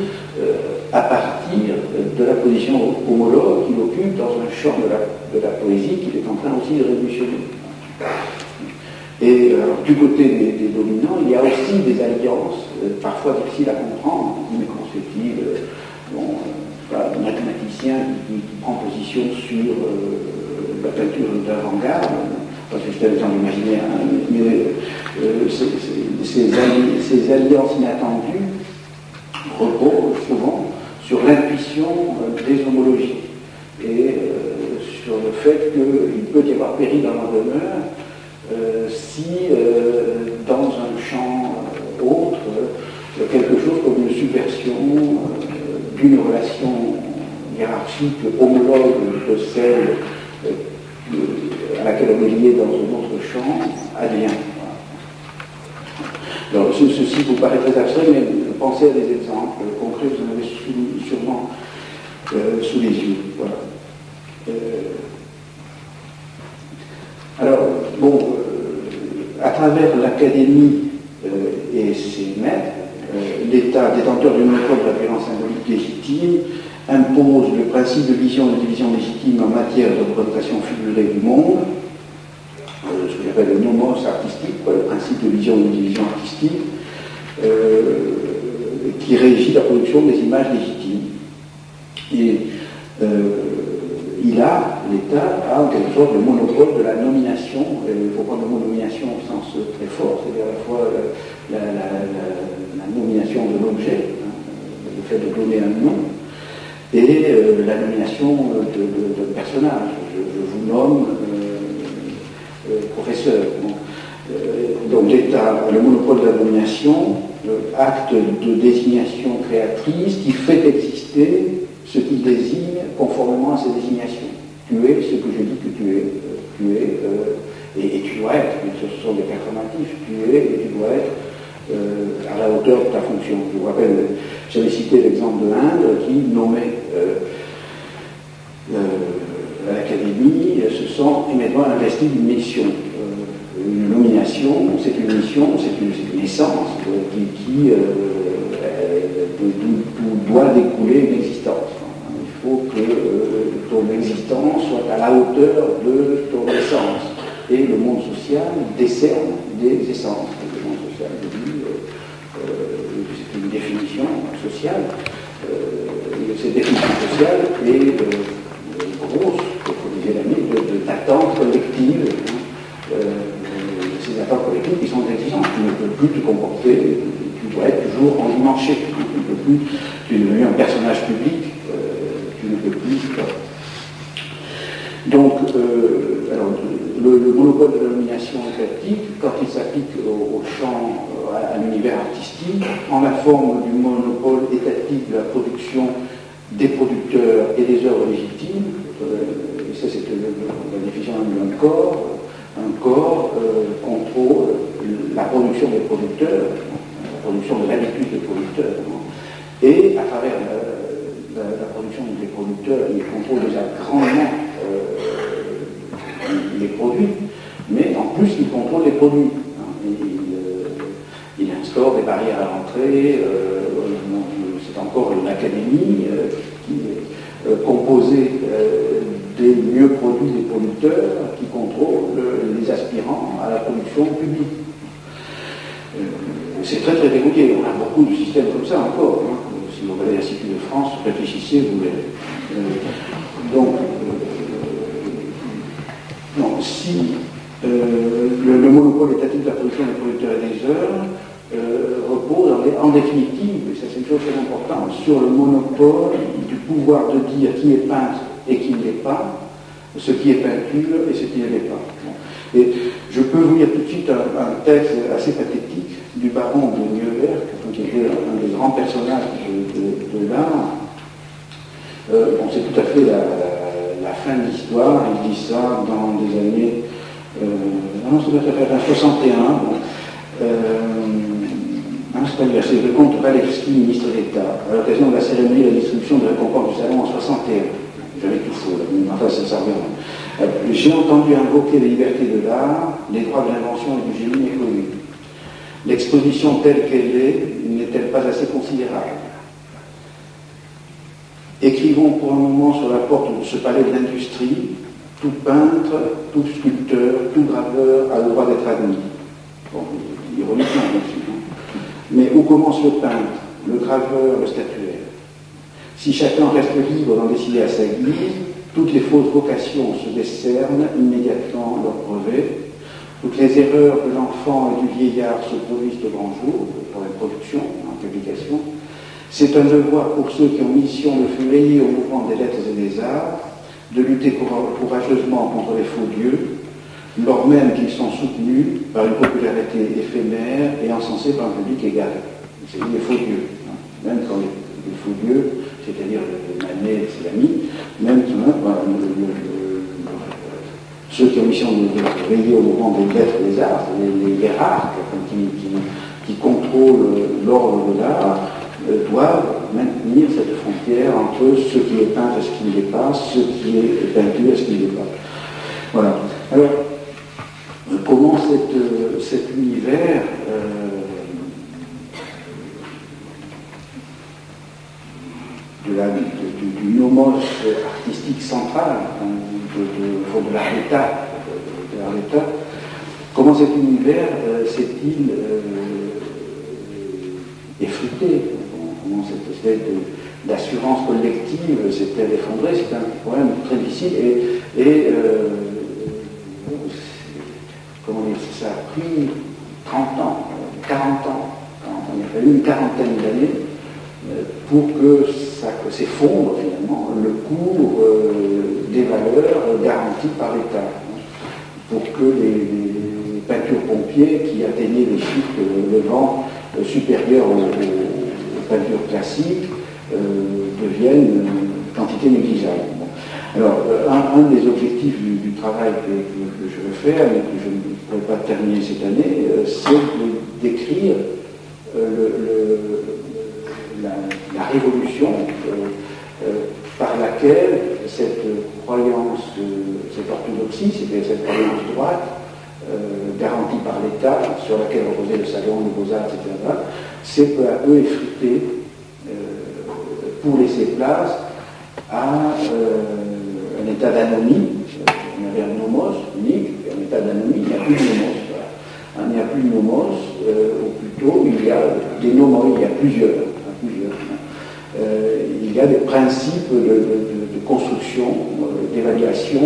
à partir de la position homologue qu'il occupe dans un champ de la poésie qu'il est en train aussi de révolutionner. Et alors, du côté des dominants, il y a aussi des alliances, parfois difficiles à comprendre, mais comment se fait-il, un mathématicien qui prend position sur la peinture d'avant-garde, c'est juste un exemple imaginaire, mais ces alliances inattendues reposent souvent sur l'intuition des homologies et sur le fait qu'il peut y avoir péril dans leur demeure si dans un champ autre, quelque chose comme une subversion d'une relation hiérarchique homologue de celle à laquelle on est lié dans un autre champ advient. Alors, ceci vous paraît très abstrait, mais pensez à des exemples concrets, vous en avez sûrement sous les yeux. Voilà. Alors, bon, à travers l'académie et ses maîtres, l'État, détenteur du monopole de la violence symbolique légitime, impose le principe de vision et de division légitime en matière de représentation figurée du monde, ce que j'appelle le nomos artistique, le principe de vision et de division artistique, qui régit la production des images légitimes. Et l'État a en quelque sorte le monopole de la nomination, il faut prendre le mot nomination au sens très fort, c'est-à-dire à la fois la nomination de l'objet, le fait de donner un nom, et la nomination de personnage. Je vous nomme professeur. Donc l'État, le monopole de la domination, acte de désignation créatrice qui fait exister ce qu'il désigne conformément à ses désignations. Tu es ce que je dis que tu es, et tu dois être, ce sont des affirmatifs, tu es et tu dois être à la hauteur de ta fonction. Je vous rappelle, j'avais cité l'exemple de l'Inde qui nommait à l'Académie, se sent immédiatement investi d'une mission. Une nomination, c'est une mission, c'est une essence qui doit découler une existence. Il faut que ton existence soit à la hauteur de ton essence. Et le monde social décerne des essences. Le monde social, je dis, c'est une définition sociale. Cette définition sociale est grosse, comme disait l'ami, d'attentes collectives. Ces attentes collectives qui sont exigeantes. Tu ne peux plus te comporter, tu dois être toujours endimanché. Tu es devenu un personnage public, tu ne peux plus. Donc, alors, le monopole de la domination étatique, quand il s'applique au champ, à l'univers artistique, en la forme du monopole étatique de la production des producteurs et des œuvres légitimes, et ça c'est la définition d'un corps, un corps contrôle la production des producteurs, la production de l'habitude des producteurs, et à travers la production des producteurs, il contrôle déjà grandement les produits, mais en plus il contrôle les produits. Il instaure des barrières à l'entrée, c'est encore une académie qui est composée des mieux produits des producteurs qui contrôlent les aspirants à la production publique. C'est très très dérouillé, on a beaucoup de systèmes comme ça encore. Si vous regardez l'Institut de France, réfléchissez, vous verrez. Donc, si le monopole étatique de la production des producteurs et des œuvres repose en définitive, et ça c'est une chose très importante, sur le monopole du pouvoir de dire qui est peintre et qui ne l'est pas, ce qui est peinture et ce qui ne l'est pas. Et je peux vous lire tout de suite un texte assez pathétique du baron de Neuwerk, qui était un des grands personnages de l'art. Bon, c'est tout à fait la fin de l'histoire, il dit ça dans des années, non, ça doit être 61, c'est le comte Walewski, ministre d'État, à l'occasion de la cérémonie de la distribution de récompense du salon en 61. J'avais tout faux, mais enfin ça revient. J'ai entendu invoquer les libertés de l'art, les droits de l'invention et du génie économique. L'exposition telle qu'elle est n'est-elle pas assez considérable? Écrivons pour un moment sur la porte de ce palais de l'industrie, tout peintre, tout sculpteur, tout graveur a le droit d'être admis. Bon, ironiquement, bien sûr. Mais où commence le peintre, le graveur, le statuaire? Si chacun reste libre d'en décider à sa guise, toutes les fausses vocations se décernent immédiatement leur brevet. Toutes les erreurs de l'enfant et du vieillard se produisent au grand jour, pour la production, en publication. C'est un devoir pour ceux qui ont mission de veiller au mouvement des lettres et des arts, de lutter courageusement contre les faux dieux, lors même qu'ils sont soutenus par une popularité éphémère et encensés par un public égaré. C'est les faux dieux. Même quand les faux dieux, c'est-à-dire Manet et ses amis, même ceux qui ont mission de veiller au mouvement des lettres et des arts, les hiérarques qui contrôlent l'ordre de l'art, doivent maintenir cette frontière entre ce qui est peint et ce qui ne l'est pas, ce qui est peinture et ce qui ne l'est pas. Voilà. Alors, comment cet univers du nomos artistique central de l'art d'État, comment cet univers s'est-il effrité? Comment cette espèce d'assurance collective s'est-elle effondrée? C'est un problème très difficile et comment dire, ça a pris 30 ans, 40 ans, il a fallu une quarantaine d'années pour que ça s'effondre finalement le cours des valeurs garanties par l'État. pour que les peintures pompiers qui atteignaient des chiffres de vent supérieurs aux peintures classiques deviennent quantité négligeable. Bon. Alors, un des objectifs du travail que je veux faire, mais que je ne pourrai pas terminer cette année, c'est de décrire la révolution par laquelle cette croyance, cette orthodoxie, c'était cette croyance droite, garantie par l'État, sur laquelle reposait le salon, les beaux-arts, etc., s'est peu à peu effritée pour laisser place à un état d'anomie. On avait un nomos unique, un état d'anomie, il n'y a plus de nomos. Voilà. Il n'y a plus de nomos, ou plutôt il y a des nomos, il y a plusieurs. Il y a des principes de construction, d'évaluation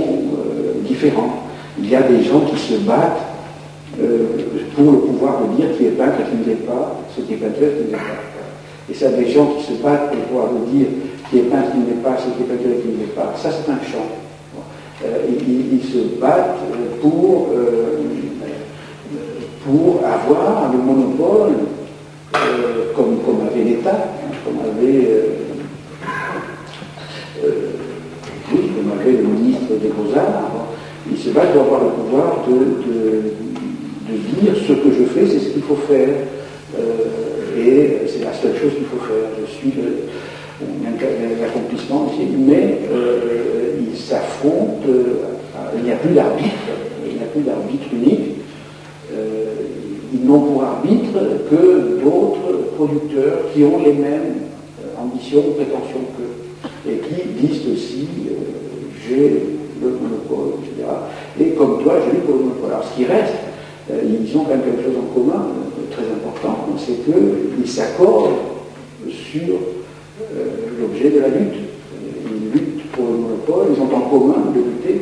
différents. Il y a des gens qui se battent pour le pouvoir de dire qui est peintre et qui ne l'est pas, ce qui est peintre et qui ne l'est pas. Et ça, des gens qui se battent pour pouvoir le dire qui est peintre, qui ne l'est pas, ce qui est peintre et qui ne l'est pas. Ça, c'est un champ. Ils se battent pour avoir le monopole, comme avait l'État, comme avait le ministre des Beaux-Arts. Ils se battent pour avoir le pouvoir de dire ce que je fais, c'est ce qu'il faut faire. Et c'est la seule chose qu'il faut faire. Je suis l'accomplissement aussi, mais ils s'affrontent, il n'y a plus d'arbitre unique. Ils n'ont pour arbitre que d'autres producteurs qui ont les mêmes ambitions ou prétentions qu'eux, et qui disent aussi j'ai le monopole, etc. Et comme toi, j'ai eu le monopole. Alors ce qui reste, ils ont quand même quelque chose en commun, très important, c'est qu'ils s'accordent sur l'objet de la lutte. Ils luttent pour le monopole, ils ont en commun de lutter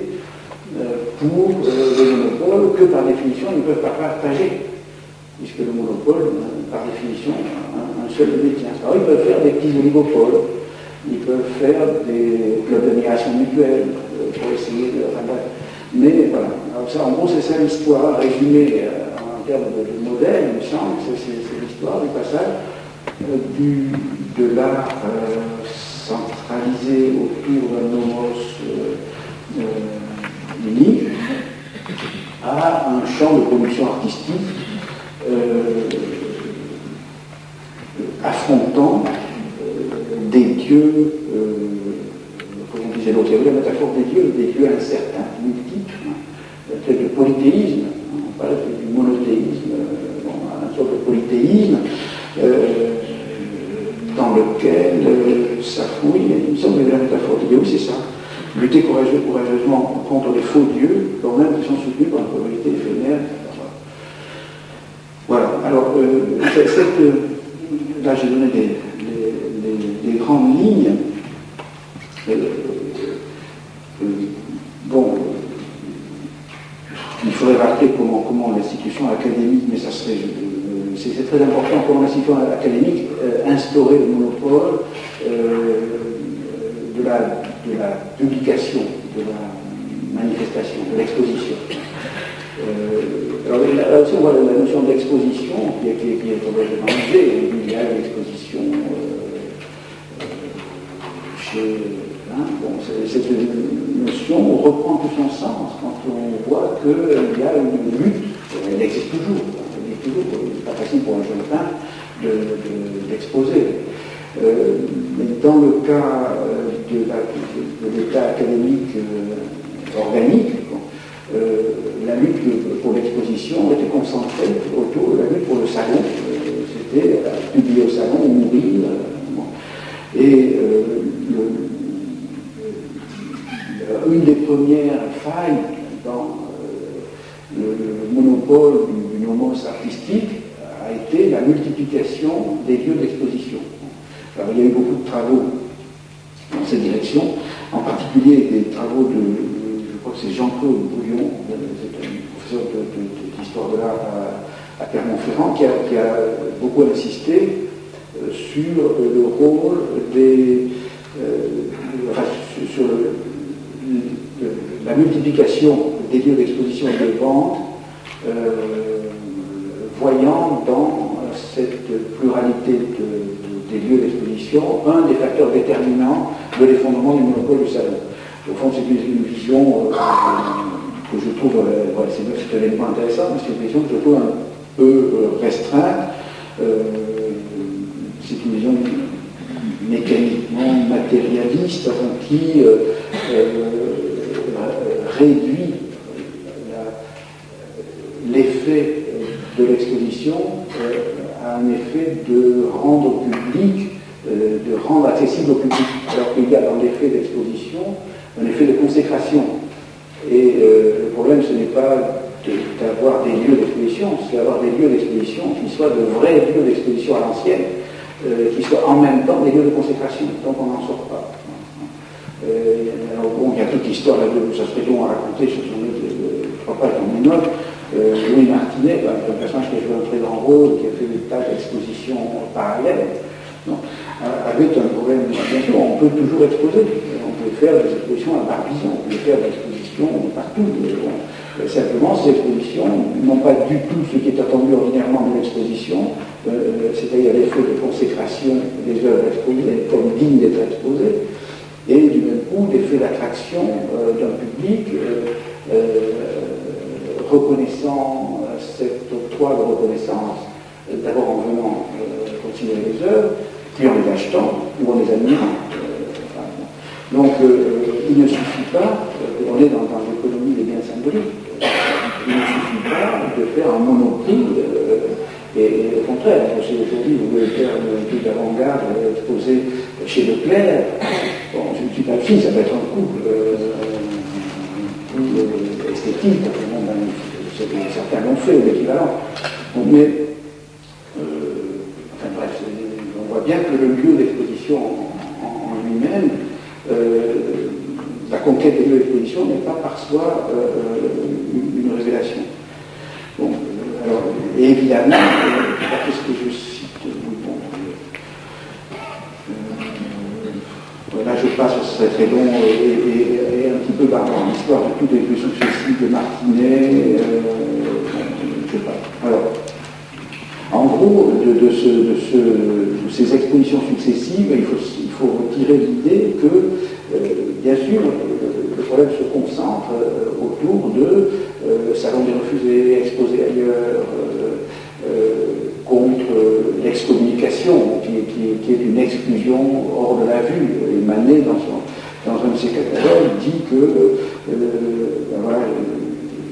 pour le monopole que par définition ils ne peuvent pas partager, puisque le monopole, par définition, un seul le détient. Alors ils peuvent faire des petits oligopoles, ils peuvent faire des clubs d'admiration mutuelle pour essayer de... Enfin, bref. Mais voilà, alors ça, en gros, c'est ça l'histoire résumée en termes de modèle, il me semble, c'est l'histoire du passage de l'art centralisé autour d'un nomos unique à un champ de production artistique affrontant des dieux, comme on disait l'autre, il y avait la métaphore des dieux incertains, multiples, peut-être le polythéisme, on parle du monothéisme, une sorte de polythéisme dans lequel ça fouille, il me semble que la métaphore des dieux, oui c'est ça, lutter courageusement contre les faux dieux, quand même qui sont soutenus par une probabilité éphémère. Voilà, alors là j'ai donné des grandes lignes. Bon, il faudrait rappeler comment l'institution académique, mais ça serait, c'est très important, comment l'institution académique instaurait le monopole de la publication, de la manifestation, de l'exposition. Alors là aussi on voit la notion d'exposition qui est complètement usée. Il y a une exposition chez... bon, cette notion reprend tout son sens quand on voit qu'il y a une lutte, elle existe toujours, c'est pas facile pour un jeune peintre d'exposer. Mais dans le cas de l'état académique organique, la lutte pour l'exposition était concentrée autour de la lutte pour le salon. C'était publier au salon ou mourir. Et une des premières failles dans le monopole du nomos artistique a été la multiplication des lieux d'exposition. Alors il y a eu beaucoup de travaux dans cette direction, en particulier des travaux je crois que c'est Jean-Claude Bouillon, c'est un professeur d'histoire de l'art à Clermont-Ferrand, qui a beaucoup insisté sur le rôle sur la multiplication des lieux d'exposition et de vente, voyant dans cette pluralité des lieux d'exposition un des facteurs déterminants de l'effondrement du monopole du salon. Au fond, c'est une vision que je trouve, c'est un élément intéressant, mais c'est une vision que je trouve un peu restreinte. C'est une vision mécaniquement matérialiste qui réduit l'effet de l'exposition à un effet de rendre au public, de rendre accessible au public, alors qu'il y a dans l'effet d'exposition un effet de consécration. Et le problème, ce n'est pas d'avoir des lieux d'exposition, c'est d'avoir des lieux d'exposition qui soient de vrais lieux d'exposition à l'ancienne, qui soient en même temps des lieux de consécration, donc on n'en sort pas. Alors bon, il y a toute l'histoire là, ça serait long à raconter sur son livre, je ne crois pas dans mes notes. Louis Martinet, un personnage qui a joué un très grand rôle, qui a fait des tas d'expositions parallèles, avec un problème. Bien sûr, on peut toujours exposer, on peut faire des expositions à Barbizon, on peut faire des expositions partout. Simplement, ces expositions n'ont pas du tout ce qui est attendu ordinairement de l'exposition, c'est-à-dire l'effet de consécration des œuvres exposées, comme dignes d'être exposées, et du même coup, l'effet d'attraction d'un public reconnaissant cet octroi de reconnaissance, d'abord en venant considérer les œuvres, puis en les achetant ou en les admirant. Donc, il ne suffit pas, on est dans l'économie des biens symboliques, il ne suffit pas de faire un monoprix, et au contraire, si aujourd'hui vous voulez faire un truc d'avant-garde exposé chez Leclerc, bon, je ne suis pas fille, ça peut être un couple esthétique, certains l'ont fait, l'équivalent. Mais, enfin bref, on voit bien que le lieu d'exposition en lui-même, la conquête des lieux d'exposition n'est pas par soi une révélation. Bon, alors, et évidemment, qu'est-ce que je cite là je passe, ce serait très long et un petit peu barbare l'histoire de tous les lieux successifs de Martinet, je sais pas. Alors, en gros, de ces expositions successives, il faut retirer l'idée que, bien sûr, le problème se concentre autour de salons des refusés, exposés ailleurs, contre l'excommunication, qui est une exclusion hors de la vue. Et Manet, dans un de ses catalogues, dit que, voilà,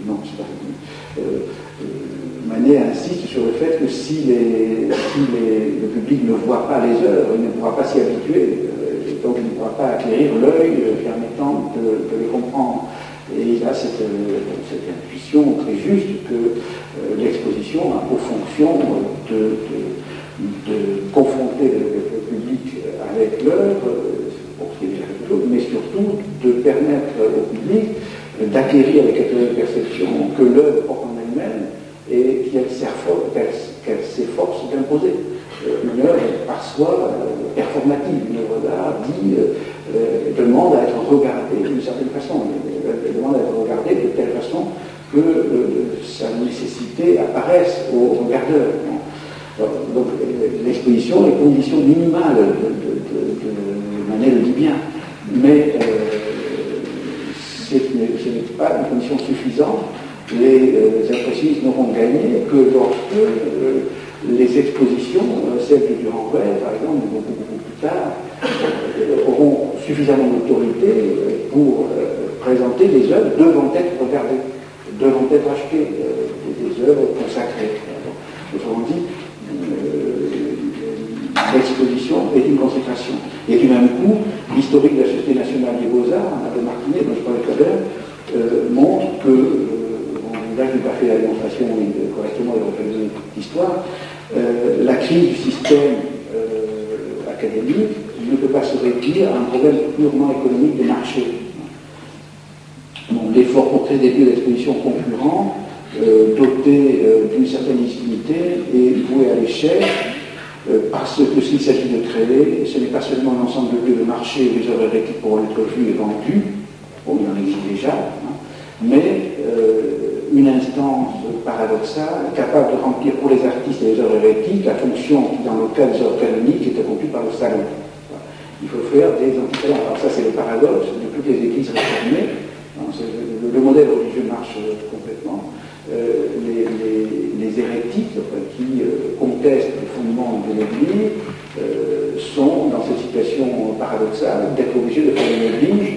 non, c'est pas Manet insiste sur le fait que si le public ne voit pas les œuvres, il ne pourra pas s'y habituer, donc il ne pourra pas acquérir l'œil permettant de les comprendre. Et il a cette intuition très juste que l'exposition a pour fonction de confronter le public avec l'œuvre, pour ce qui est déjà quelque chose, mais surtout de permettre au public d'acquérir les catégories de perception que l'œuvre porte en elle-même et qu'elle s'efforce d'imposer. Une œuvre par soi performative, une œuvre d'art demande à être regardée d'une certaine façon, elle demande à être regardée de telle façon que sa nécessité apparaisse au regardeur. Donc l'exposition est condition minimale de Manet le dit bien, mais ce n'est pas une condition suffisante. Les impressionnistes n'auront gagné que lorsque les expositions, celles de Durand-Ruel par exemple, beaucoup plus tard, auront suffisamment d'autorité pour présenter des œuvres devant être regardées, devant être achetées, des œuvres consacrées. Autrement dit, l'exposition est une consécration. Et du même coup, l'historique de la Société nationale des beaux-arts, de Martinet, dont je parlais tout à l'heure, montre que, là je n'ai pas fait la démonstration correctement de représenter l'histoire, la crise du système académique ne peut pas se réduire à un problème purement économique de marché. Donc, l'effort pour créer des lieux d'exposition concurrents, dotés d'une certaine légitimité, est voué à l'échec, parce que s'il s'agit de créer, ce n'est pas seulement un ensemble de lieux de marché où les œuvres hérétiques pourront être vues et vendues, bon, il en existe déjà, mais une instance paradoxale capable de remplir pour les artistes et les œuvres hérétiques la fonction qui, dans le cas des œuvres canoniques, est accomplie par le salon. Il faut faire des antisalons. Alors ça, c'est le paradoxe de toutes les églises réformées. Le modèle religieux marche complètement. Les hérétiques qui contestent les fondements de l'Église sont dans cette situation paradoxale d'être obligés de faire une Église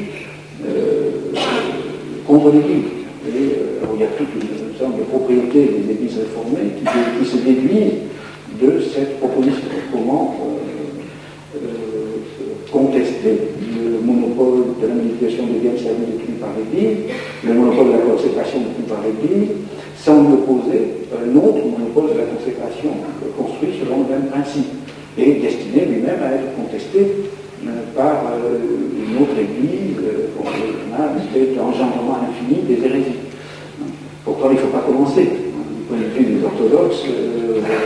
contre l'Église. Il y a toute une sorte de propriété des églises réformées qui se déduisent de cette proposition. Comment contester le monopole de la manipulation des biens servis détenus par l'Église, le monopole de la consécration détenue par l'Église, sans lui opposer un autre monopole de la consécration construit selon le même principe et destiné lui-même à être contesté par une autre Église, on a une espèce d'engendrement infini des hérésies. Pourtant, il ne faut pas commencer. Du point de vue des orthodoxes, voilà.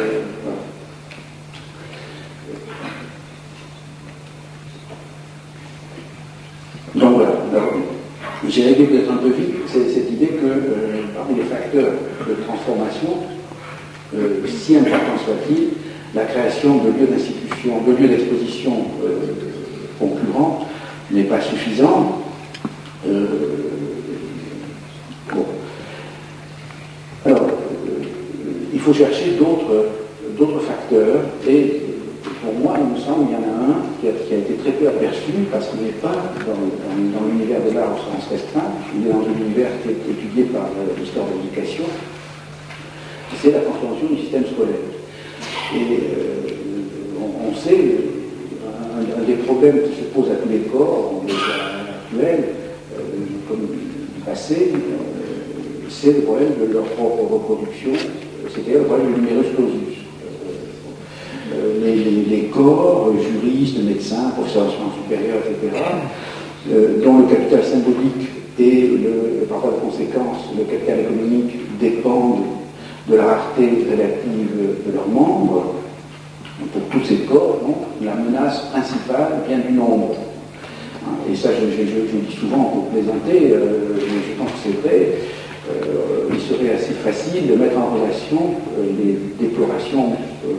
Donc voilà, j'ai réglé peut-être un peu vite cette idée que parmi les facteurs de transformation, si important soit-il, la création de lieux d'institution, de lieux d'exposition concurrents n'est pas suffisante. Bon. Alors, il faut chercher d'autres facteurs et pour moi, il me semble qu'il y en a un qui a été très peu aperçu parce qu'il n'est pas dans l'univers de l'art au sens restreint, il est dans un univers qui est étudié par l'histoire de l'éducation, c'est la transformation du système scolaire. Et on sait, un des problèmes qui se posent à tous les corps, en actuels, comme du passé, c'est le problème de leur propre reproduction, c'est-à-dire le problème du numerus clausus. Les corps, juristes, médecins, professeurs d'enseignement supérieur, etc., dont le capital symbolique et par voie de conséquence le capital économique dépendent de la rareté relative de leurs membres. Pour tous ces corps, donc, la menace principale vient du nombre. Et ça, je dis souvent pour plaisanter, je pense que c'est vrai. Il serait assez facile de mettre en relation les déplorations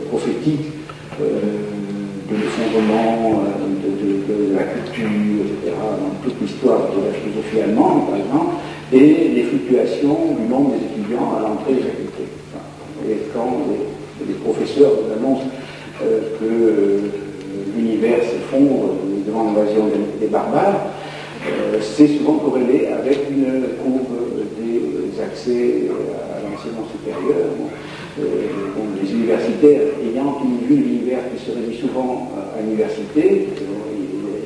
prophétiques de l'effondrement de la culture, etc., dans toute l'histoire de la philosophie allemande, par exemple, et les fluctuations du nombre des étudiants à l'entrée des facultés. Et quand les professeurs annoncent que l'univers s'effondre devant l'invasion des barbares, c'est souvent corrélé avec une courbe des accès à l'enseignement supérieur. Les universitaires ayant une vue de l'univers qui se réduit souvent à l'université,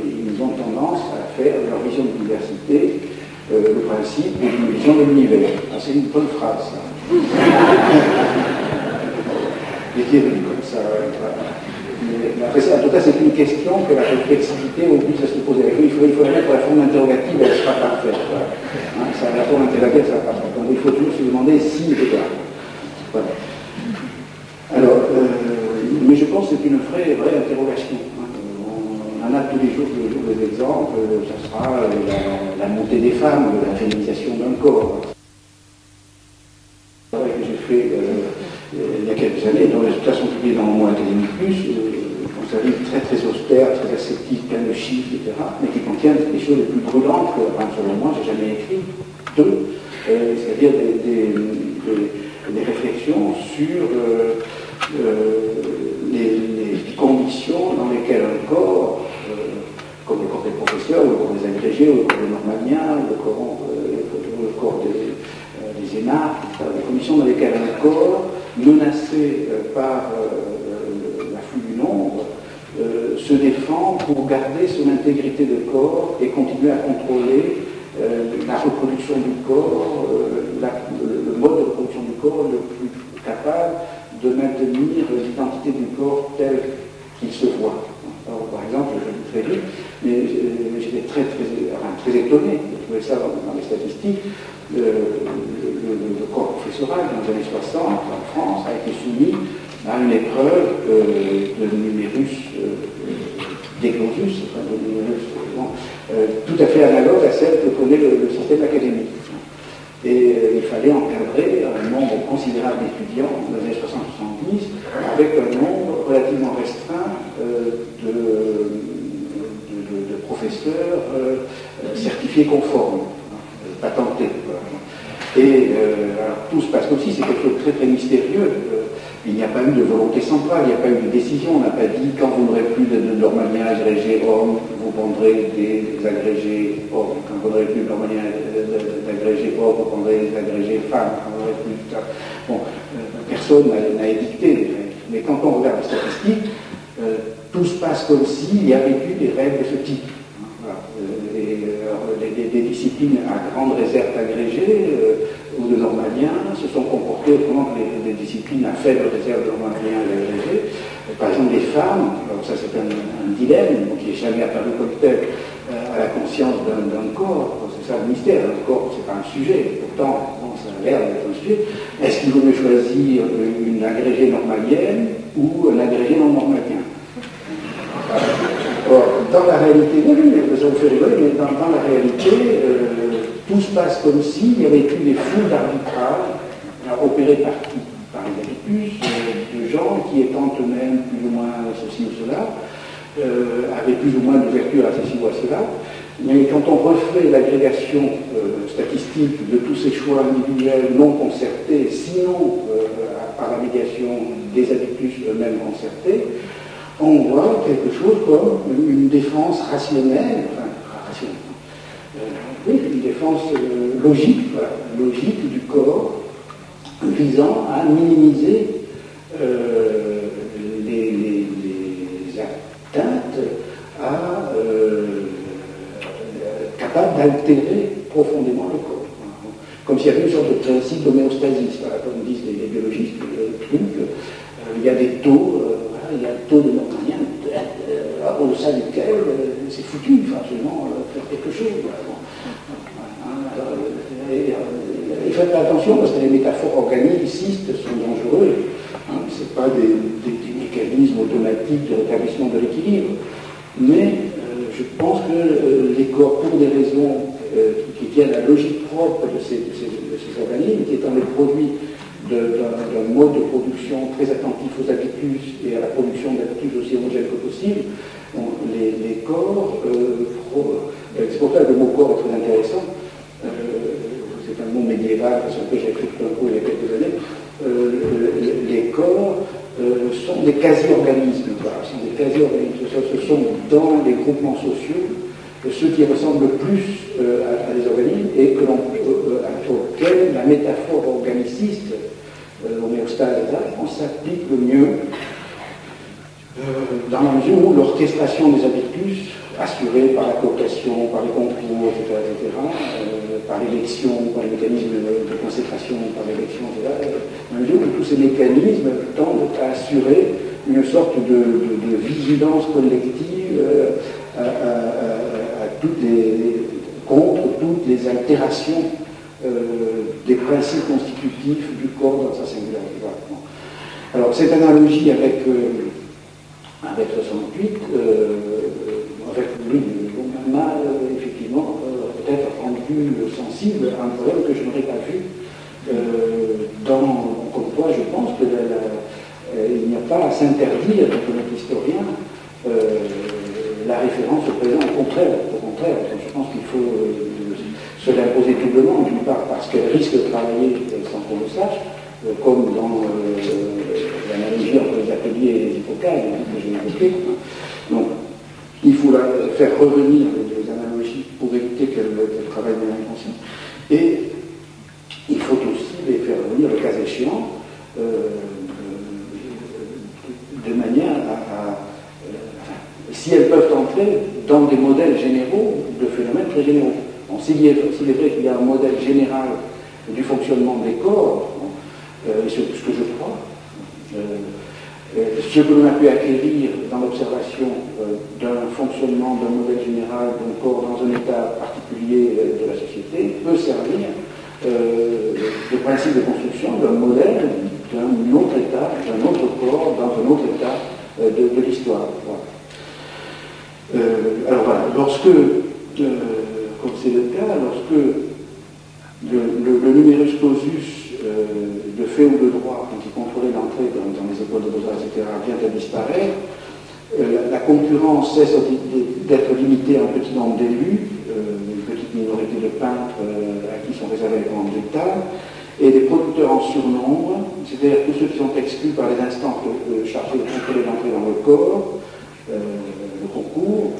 ils ont tendance à faire de leur vision de l'université le principe d'une vision de l'univers. C'est une bonne phrase, ça. Et qui est venu comme ça. Mais après, en tout cas, c'est une question que la réflexivité oblige à se poser. Il faut la mettre à la forme interrogative, elle sera parfaite. Voilà. La forme interrogative sera parfaite. Donc il faut toujours se demander si et quoi. Voilà. Alors, mais je pense que c'est une vraie interrogation. On en a tous les jours des exemples. Ça sera la montée des femmes, la féminisation d'un corps. Le travail que j'ai fait il y a quelques années, dont les résultats sont publiés dans le mois Académique Plus, on s'avise très très austère, très ascétique, plein de chiffres, etc., mais qui contiennent des choses les plus brûlantes que, enfin, selon moi, j'ai jamais écrit, c'est-à-dire des réflexions sur les conditions dans lesquelles un corps, comme le corps des professeurs, ou le corps des agrégés, ou le corps des normaliens, ou le corps des énarques, les conditions dans lesquelles un corps, menacé par l'afflux du nombre, se défend pour garder son intégrité de corps et continuer à contrôler la reproduction du corps, le mode de reproduction du corps le plus capable de maintenir l'identité du corps tel qu'il se voit. Alors, par exemple, je le dis très vite, mais j'étais très étonné de trouver ça dans les statistiques. Le corps professoral dans les années 60 en France a été soumis à une épreuve de numérus d'éclosus, tout à fait analogue à celle que connaît le système académique. Et il fallait encadrer un nombre considérable d'étudiants dans les années 60-70 avec un nombre relativement restreint de professeurs certifiés conformes, patentés. Voilà. Et alors, tout se passe comme si c'est quelque chose de très très mystérieux. Il n'y a pas eu de volonté centrale, il n'y a pas eu de décision. On n'a pas dit quand vous n'aurez plus de normalien agrégé homme, vous vendrez des agrégés hommes. Quand vous n'aurez plus de normalien d'agrégé homme, vous vendrez des agrégés femmes. Quand vous n'aurez plus de ça. Bon, personne n'a édicté les règles. Mais quand on regarde les statistiques, tout se passe comme s'il y avait eu des règles de ce type. Voilà. Des disciplines à grande réserve agrégée ou de normaliens se sont comportées autrement que les disciplines à faible réserve de normaliens et agrégés. Par exemple, les femmes, alors ça c'est un dilemme qui n'est jamais apparu comme tel à la conscience d'un corps. C'est ça le mystère, le corps c'est pas un sujet, pourtant bon, ça a l'air d'être un sujet. Est-ce qu'il vaut mieux choisir une agrégée normalienne ou un agrégé non normalien? Or, dans la réalité, oui, ça vous fait rigoler, mais dans la réalité, tout se passe comme s'il y avait eu des foules d'arbitrage opérés par qui? Par les habitus, de gens qui étant eux-mêmes plus ou moins ceci ou cela, avaient plus ou moins d'ouverture à ceci ou à cela. Mais quand on refait l'agrégation statistique de tous ces choix individuels non concertés, sinon par la médiation des habitus eux-mêmes concertés, on voit quelque chose comme une défense rationnelle, une défense logique, voilà, logique du corps, visant à minimiser les atteintes capables d'altérer profondément le corps. Comme s'il y avait une sorte de principe d'homéostasie, voilà, comme disent les biologistes, il y a des taux. Il y a le taux de normalien, au-delà duquel c'est foutu, absolument, faire quelque chose. Il faut faire attention parce que les métaphores organicistes sont dangereuses. Ce n'est pas des mécanismes automatiques de rétablissement de l'équilibre. Mais je pense que les corps, pour des raisons qui tiennent à la logique propre de ces organismes, qui étant les produits d'un mode de production très attentif aux habitus et à la production d'habitus aussi homogènes que possible, les corps, c'est pour ça que le mot corps est très intéressant, c'est un mot médiéval, parce que j'ai écrit tout un coup il y a quelques années, les corps sont des quasi-organismes, voilà, sont des quasi-organismes, ce sont dans les groupements sociaux ceux qui ressemblent le plus à des organismes et auxquels la métaphore organiciste homéostase, on s'applique le mieux dans la mesure où l'orchestration des habitus, assurée par la cooptation, par les concours, etc., par l'élection, par les mécanismes de concentration, par l'élection, etc., dans la mesure où tous ces mécanismes tendent à assurer une sorte de vigilance collective contre toutes les altérations des principes constitutifs du corps dans sa singularité. Alors cette analogie avec 68, avec lui, m'a effectivement peut-être rendu sensible à un problème que je n'aurais pas vu comme quoi je pense qu'il n'y a pas à s'interdire pour notre historien la référence au présent, au contraire, je pense qu'il faut se l'imposer doublement, d'une part parce qu'elle risque de travailler sans qu'on le sache, comme dans l'analogie entre les ateliers et les hypocailles que j'ai évoqué. Donc, il faut faire revenir les analogies pour éviter qu'elles travaillent dans l'inconscient. Et il faut aussi les faire revenir, le cas échéant, de manière si elles peuvent entrer dans des modèles généraux de phénomènes très généraux. Bon, s'il est vrai qu'il y a un modèle général du fonctionnement des corps, ce que je crois, ce que l'on a pu acquérir dans l'observation d'un fonctionnement d'un modèle général d'un corps dans un état particulier de la société peut servir de principe de construction d'un modèle d'un autre état, d'un autre corps, dans un autre état de l'histoire. Voilà. Alors voilà, lorsque, comme c'est le cas, lorsque le le numerus clausus de fait ou de droit, qui contrôlait l'entrée dans les écoles de beaux-arts, etc., vient à disparaître. La concurrence cesse d'être limitée à un petit nombre d'élus, une petite minorité de peintres à qui sont réservés les commandes d'État, et des producteurs en surnombre, c'est-à-dire tous ceux qui sont exclus par les instances chargées de contrôler l'entrée dans le corps, le concours,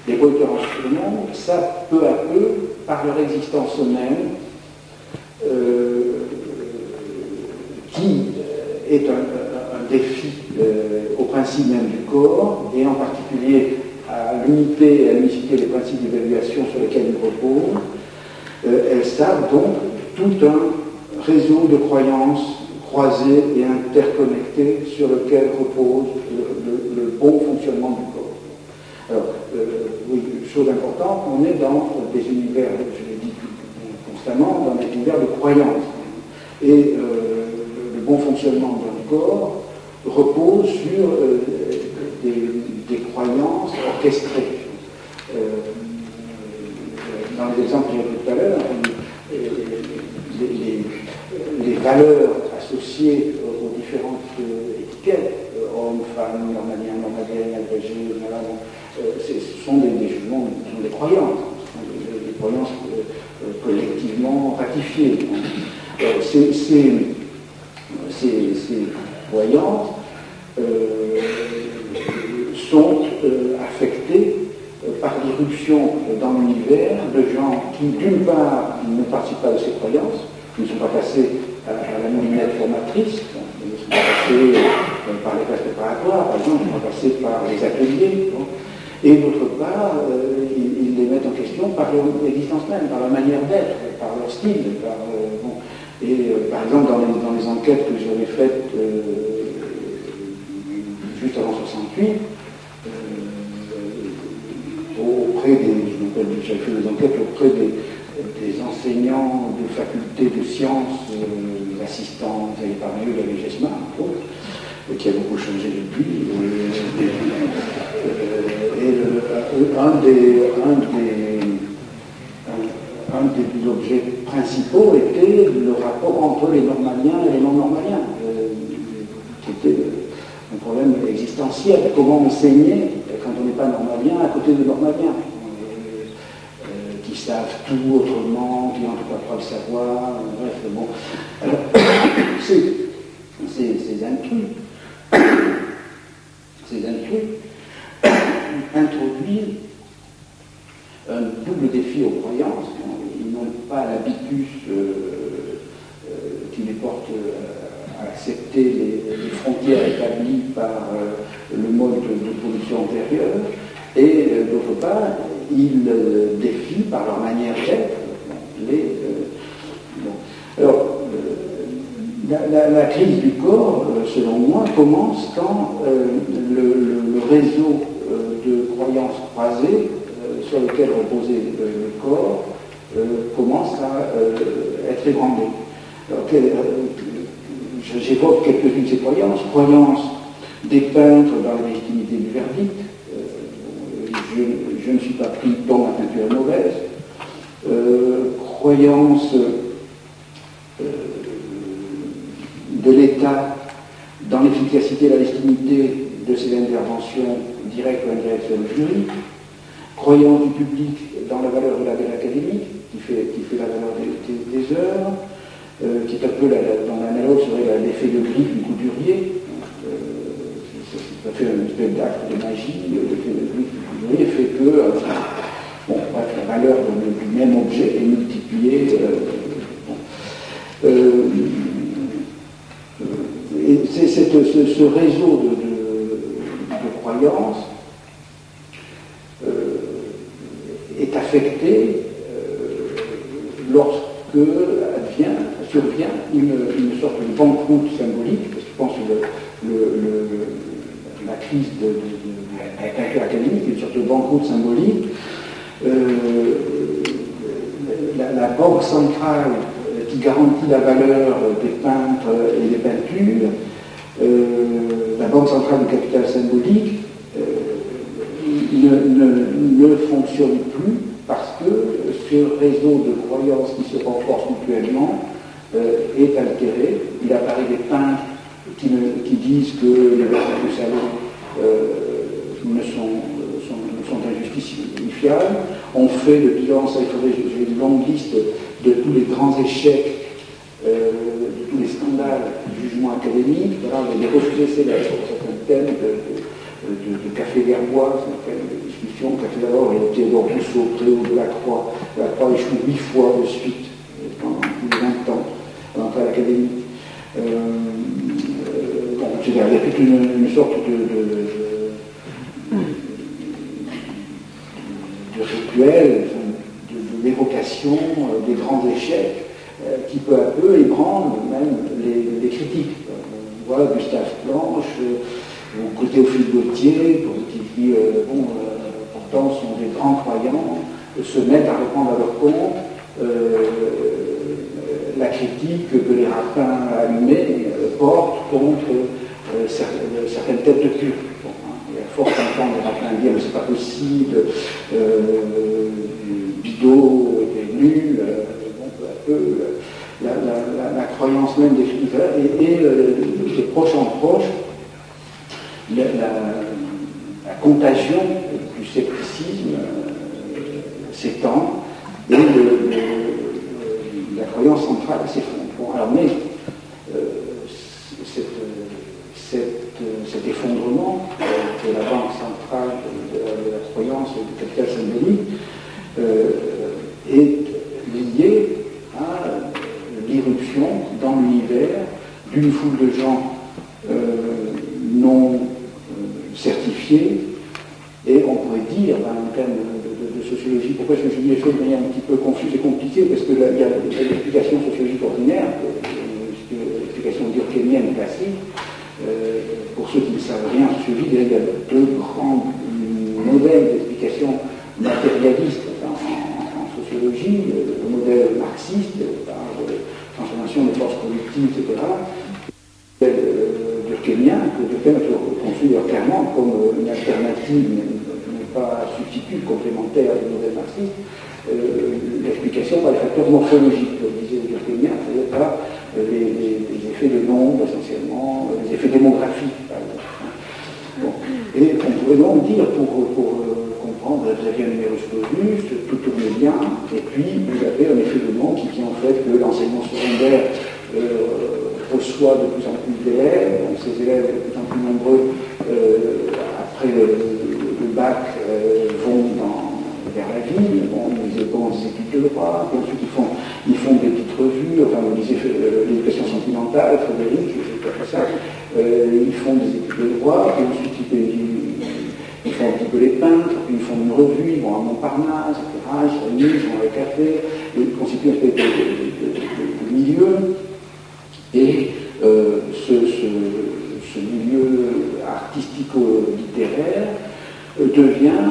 les producteurs en surnombre, ça peu à peu, par leur existence même, qui est un défi au principe même du corps, et en particulier à l'unité et à l'unicité des principes d'évaluation sur lesquels ils reposent, elles savent donc tout un réseau de croyances croisées et interconnectées sur lequel repose le bon fonctionnement du corps. Alors, oui, chose importante, on est dans des univers, je l'ai dit constamment, dans des univers de croyances. Et le bon fonctionnement d'un corps repose sur des croyances orchestrées. Dans les exemples que j'ai pris tout à l'heure, les valeurs associées aux différentes étiquettes, homme, femme, normalien, normalienne, agrégé, ce sont des jugements, ce sont des croyances, des croyances collectivement ratifiées. Ces croyances sont affectées par l'irruption dans l'univers de gens qui, d'une part, ne participent pas de ces croyances, ne sont pas passés à la moulinette formatrice, ils ne sont pas passés par les classes préparatoires, par exemple, ils sont pas passés par les ateliers, et d'autre part, ils les mettent en question par leur existence même, par leur manière d'être, par leur style. Par exemple, dans les enquêtes que j'avais faites juste avant 68, j'avais fait des enquêtes auprès des enseignants de facultés de sciences, assistants, vous avez parlé, il y avait Gesma, entre autres, qui a beaucoup changé depuis. Un des objets principaux était le rapport entre les normaliens et les non-normaliens, qui était un problème existentiel. Comment enseigner quand on n'est pas normalien à côté des normaliens, qui savent tout autrement, qui n'ont pas le savoir, bref, bon. Alors, ces intrus introduisent un double défi aux croyances. Ils n'ont pas l'habitus qui les porte à accepter les frontières établies par le mode de production antérieur, et d'autre part, ils défient par leur manière d'être Alors, la crise du corps, selon moi, commence quand le réseau de croyances croisées sur lequel reposait le corps commence à être ébranlé. J'évoque quelques-unes de ces croyances. Croyances des peintres dans la légitimité du verdict. Je ne suis pas pris dont ma peinture est mauvaise. Croyances de l'État dans l'efficacité et la légitimité de ses interventions directes ou indirectes sur le jury. Croyance du public dans la valeur de la belle académique, qui fait la valeur des œuvres, qui est un peu, dans l'analogue, serait l'effet de griffe du couturier. Ça fait un espèce d'acte de magie, l'effet de griffe du couturier fait que la valeur du même objet est multipliée. Et c'est ce réseau de croyances est affecté lorsque survient une sorte de banqueroute symbolique, parce que je pense que la crise de la peinture académique est une sorte de banqueroute symbolique. La banque centrale qui garantit la valeur des peintres et des peintures, la banque centrale du capital symbolique, ne fonctionne plus parce que ce réseau de croyances qui se renforcent mutuellement est altéré. Il apparaît des peintres qui disent que les versets de salon sont injustifiables. On fait le bilan, ça il faudrait, j'ai une longue liste de tous les grands échecs, de tous les scandales du jugement académique. Voilà, les refusés célèbres sur certains thèmes de Café Verbois, certaines discussions. Café d'abord et Théodore Rousseau, Préau de la Croix. La Croix échoue 8 fois de suite pendant plus de 20 ans à l'entrée à l'Académie. Bon, il y a toute une sorte de rituel, d'évocation des grands échecs qui peu à peu ébranlent même les critiques. Voilà Gustave Planche, ou Théophile Gautier, qui dit pourtant sont des grands croyants, se mettent à reprendre à leur compte la critique que les rapins allumés portent contre certaines têtes de culte. Bon, hein, il y a fort longtemps les rapins dire mais c'est pas possible, Bidault était nul, peu à peu, la croyance même des scripteurs, et de proche en proche, la contagion du scepticisme s'étend, et la croyance centrale s'effondre. Bon, alors, mais cet effondrement de la banque centrale de la croyance du capital symbolique est lié à l'irruption dans l'univers d'une foule de gens non certifiés, et on pourrait dire, dans un terme de sociologie, pourquoi je dis les choses de manière un petit peu confuse et compliquée, parce qu'il y a l'explication sociologique ordinaire, l'explication durkheimienne classique. Pour ceux qui ne savent rien en sociologie, il y a deux grands modèles d'explication matérialistes en sociologie, le modèle marxiste, par transformation des forces productives, etc., le modèle durkheimien, que Durkheim considère clairement comme une alternative, mais pas substitut, complémentaire du modèle marxiste. L'explication par les facteurs morphologiques, comme disait Durkheimien, c'est-à-dire par les effets de nombre essentiellement, les effets démographiques, par exemple. Bon. Et on pourrait donc dire, pour comprendre, vous avez un numerus clausus, tout tourne bien, et puis vous avez un effet de nombre qui vient en fait que l'enseignement secondaire reçoit de plus en plus d'élèves, donc ces élèves de plus en plus nombreux, après le bac, vont vers la ville, bon, ils commencent des études de droit, puis ensuite ils font des petites revues, enfin vous disiez l'éducation sentimentale, Frédéric, je sais pas ça, ils font des études de droit, puis ensuite ils font un petit peu les peintres, puis ils font une revue, ils vont à Montparnasse, etc., ils se réunissent, ils vont à un café, et ils constituent une espèce de milieu, et ce milieu artistico-littéraire devient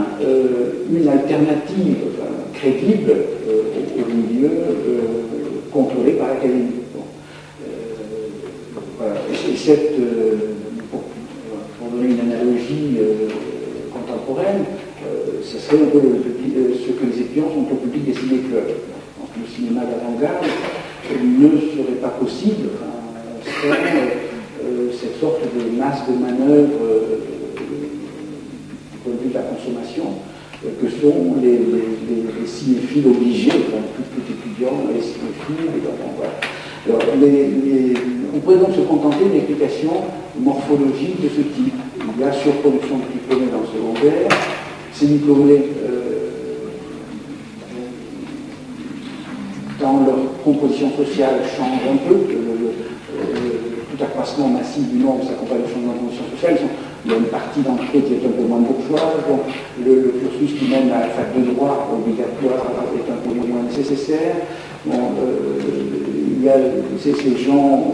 une alternative crédible au milieu contrôlé par l'Académie. Bon. Voilà. Et pour donner une analogie contemporaine, ce serait un peu ce que les étudiants sont au public des ciné-clubs. Donc, le cinéma d'avant-garde ne serait pas possible sans cette sorte de masse de manœuvre du point de vue de la consommation, que sont les cinéphiles obligés, enfin, tout étudiant, les cinéphiles, voilà. Alors, on pourrait donc se contenter d'une explication morphologique de ce type. Il y a surproduction de diplômés dans le secondaire, ces diplômés, dans leur composition sociale, changent un peu, tout accroissement massif du nombre s'accompagne du changement de composition sociale. Il y a une partie d'entre eux qui est un peu moins bourgeoise, donc le cursus qui mène à la fac de droit obligatoire est un peu moins nécessaire. Bon, ces gens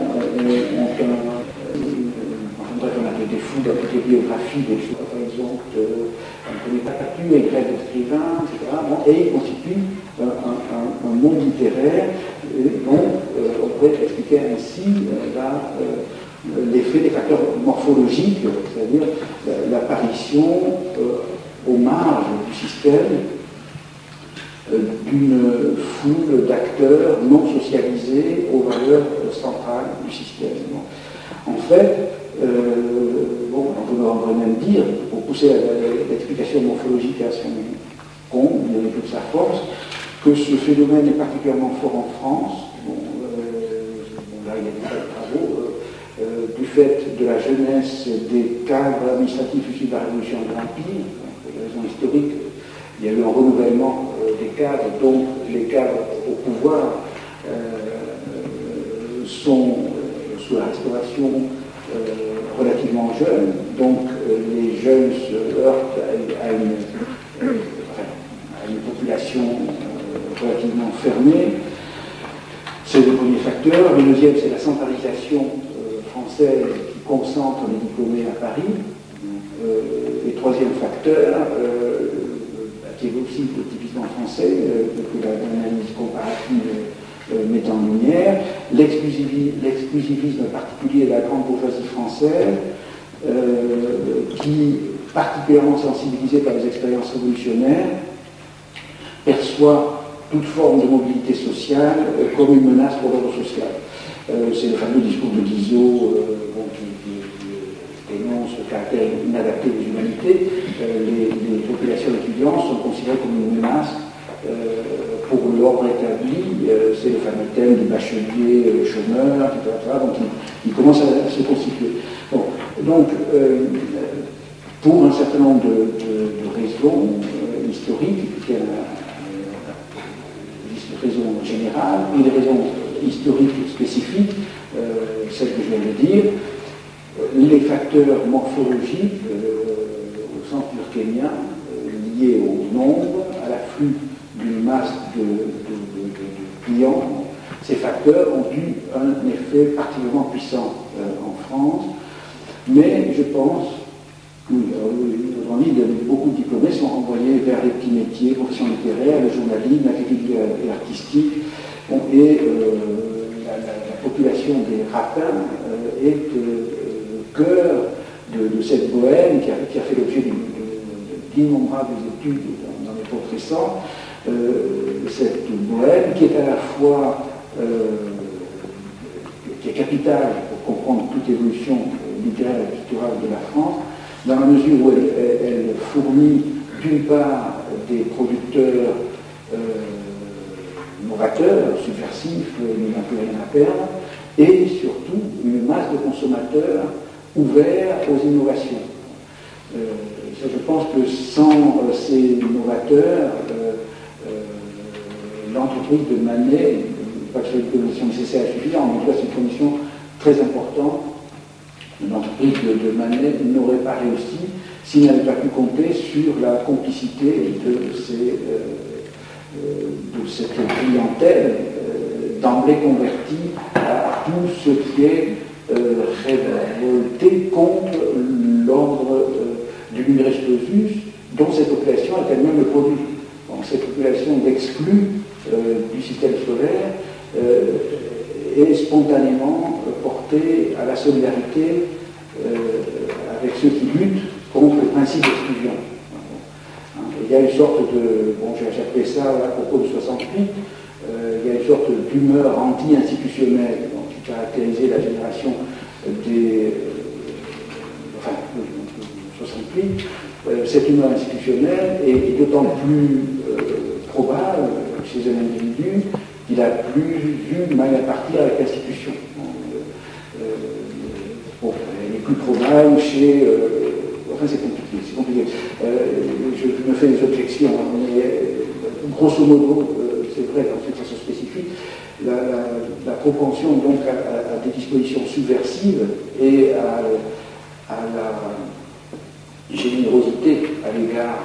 bref, on a des fous dans toutes les biographies, des choses, par exemple, on ne connaît pas Patu, et Grève d'écrivains, etc. Bon, et ils constituent un monde littéraire dont on pourrait expliquer ainsi l'effet des facteurs morphologiques, c'est-à-dire l'apparition aux marges du système d'une foule d'acteurs non socialisés aux valeurs centrales du système. En fait, on peut même dire, pour pousser l'explication morphologique à son compte, il y avait toute sa force, que ce phénomène est particulièrement fort en France. Là, il y a des travaux du fait de la jeunesse des cadres administratifs issus de la Révolution de l'Empire, pour des raisons historiques. Il y a eu un renouvellement des cadres, donc les cadres au pouvoir sont sous la Restauration relativement jeunes, donc les jeunes se heurtent à une population relativement fermée. C'est le premier facteur. Le deuxième, c'est la centralisation française qui concentre les diplômés à Paris. Et troisième facteur, qui est aussi typiquement français, que l'analyse comparative met en lumière, l'exclusivisme particulier de la grande bourgeoisie française, qui, particulièrement sensibilisée par les expériences révolutionnaires, perçoit toute forme de mobilité sociale comme une menace pour l'ordre social. C'est le fameux discours de Guizot qui dénonce le caractère inadapté des humanités. Les populations étudiantes sont considérées comme une menace pour l'ordre établi. C'est le fameux thème du bachelier chômeur, etc. Donc il commence à se constituer. Bon, donc, pour un certain nombre de raisons historiques, il y a des raisons générales et des raisons historiques spécifiques, celles que je viens de dire, les facteurs morphologiques au sens durkheimien liés au nombre, à l'afflux d'une masse de clients, ces facteurs ont eu un effet particulièrement puissant en France, mais je pense aujourd'hui, beaucoup de diplômés sont envoyés vers les petits métiers, professions littéraires, le journalisme, la critique et artistique, et la population des rapins est cœur de cette bohème qui a fait l'objet d'innombrables études dans l'époque récente, cette bohème qui est à la fois qui est capitale pour comprendre toute évolution littéraire et culturelle de la France, dans la mesure où elle fournit d'une part des producteurs novateurs, subversifs, n'ayant plus rien à perdre, et surtout une masse de consommateurs ouverts aux innovations. Je pense que sans ces novateurs, l'entreprise de Manet, pas que ce soit une condition nécessaire et suffisante, mais en tout cas c'est une condition très importante. L'entreprise de Manet n'aurait pas réussi s'il n'avait pas pu compter sur la complicité de cette clientèle d'emblée convertie à tout ce qui est révolté contre l'ordre du numerus clausus, dont cette population est elle-même le produit. Donc, cette population d'exclus du système scolaire est spontanément portée à la solidarité avec ceux qui luttent contre le principe d'exclusion. Il y a une sorte de, j'ai appelé ça à propos de 68, il y a une sorte d'humeur anti-institutionnelle qui caractérisait la génération des 68. Cette humeur institutionnelle est d'autant plus probable chez un individu qu'il a plus vu mal à partir avec l'institution. Elle est plus probable chez... c'est compliqué. Je me fais des objections, mais grosso modo, c'est vrai, ensuite ça se spécifie, la propension donc à des dispositions subversives et à la générosité à l'égard,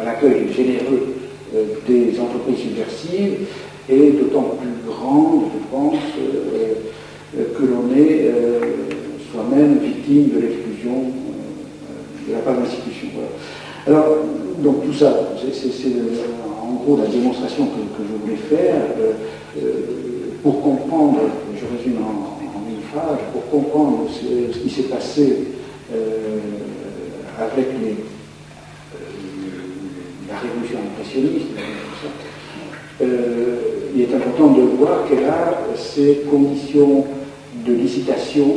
à l'accueil généreux des entreprises subversives est d'autant plus grande, je pense, que l'on est soi-même victime de l'exclusion de la part de l'institution. Voilà. Alors, donc tout ça, c'est en gros la démonstration que je voulais faire pour comprendre, je résume en une phrase, pour comprendre ce qui s'est passé avec la Révolution impressionniste, tout ça. Il est important de voir qu'elle a ces conditions de licitation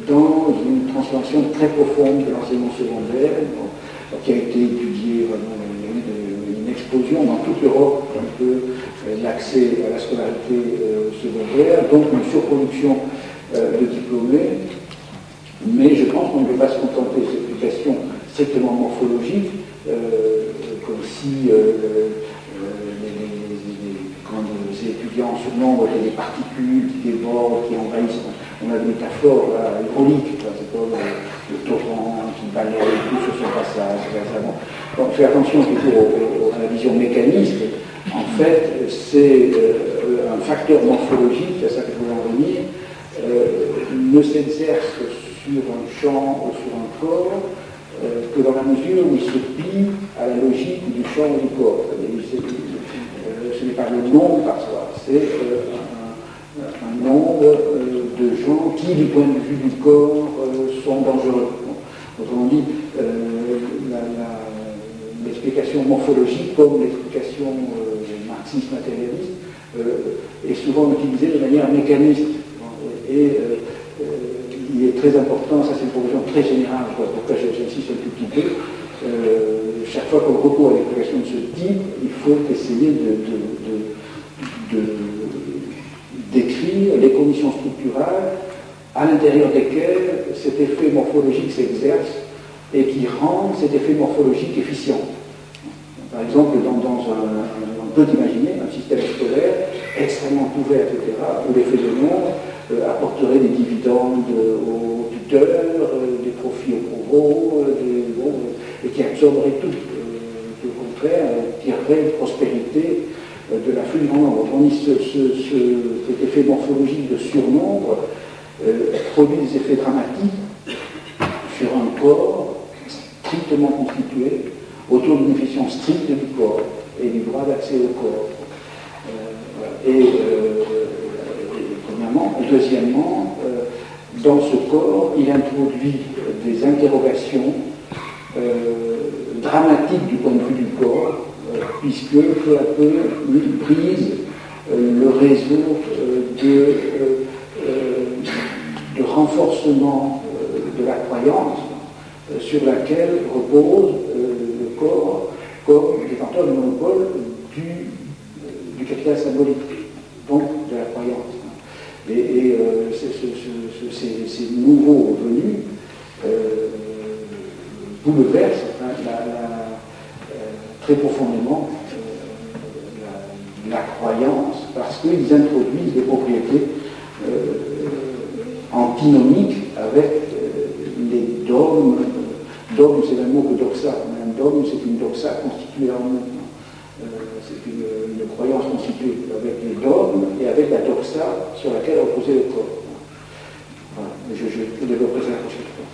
dans une transformation très profonde de l'enseignement secondaire, qui a été étudiée, vraiment, il y a eu une explosion dans toute l'Europe un peu l'accès à la scolarité secondaire, donc une surproduction de diplômés, mais je pense qu'on ne peut pas se contenter de cette éducation strictement morphologique, comme si quand les étudiants surnombrent des particules qui débordent, qui envahissent, on a des métaphores hydrauliques, c'est comme le torrent qui balaye tout sur son passage. Donc fais attention toujours à la vision mécaniste. En fait, c'est un facteur morphologique, c'est à ça que je voulais en venir, ne s'exerce sur un champ ou sur un corps que dans la mesure où il se plie à la logique du champ et du corps. Ce n'est pas le nombre par soi, c'est un nombre de gens qui, du point de vue du corps, sont dangereux. Autrement dit, l'explication morphologique, comme l'explication marxiste-matérialiste, est souvent utilisée de manière mécaniste. Et il est très important, ça c'est une proposition très générale, je vois pourquoi j'insiste un tout petit peu, chaque fois qu'on recourt à l'explication de ce type, il faut essayer de décrire les conditions structurales à l'intérieur desquelles cet effet morphologique s'exerce et qui rendent cet effet morphologique efficient. Par exemple, on peut imaginer un système scolaire extrêmement ouvert, etc., où l'effet de nombre apporterait des dividendes aux tuteurs, des profits aux provos, et qui absorberait tout. Au contraire, tirerait une prospérité de l'afflux du grand nombre. On dit cet effet morphologique de surnombre produit des effets dramatiques sur un corps strictement constitué autour d'une définition stricte du corps et du droit d'accès au corps. Premièrement. Et deuxièmement, dans ce corps, il introduit des interrogations dramatiques du point de vue du corps, puisque peu à peu, il brise le réseau de renforcement de la croyance sur laquelle repose le corps comme détenteur du monopole du capital symbolique, donc de la croyance. Et ces nouveaux venus bouleversent très profondément la croyance, parce qu'ils introduisent des propriétés antinomiques avec les dogmes. Dogme, c'est le mot que doxa. Un dogme, c'est une doxa constituée en nous. C'est une croyance constituée avec les dogmes et avec la doxa sur laquelle reposait le corps. Voilà. Je développerai ça la prochaine fois.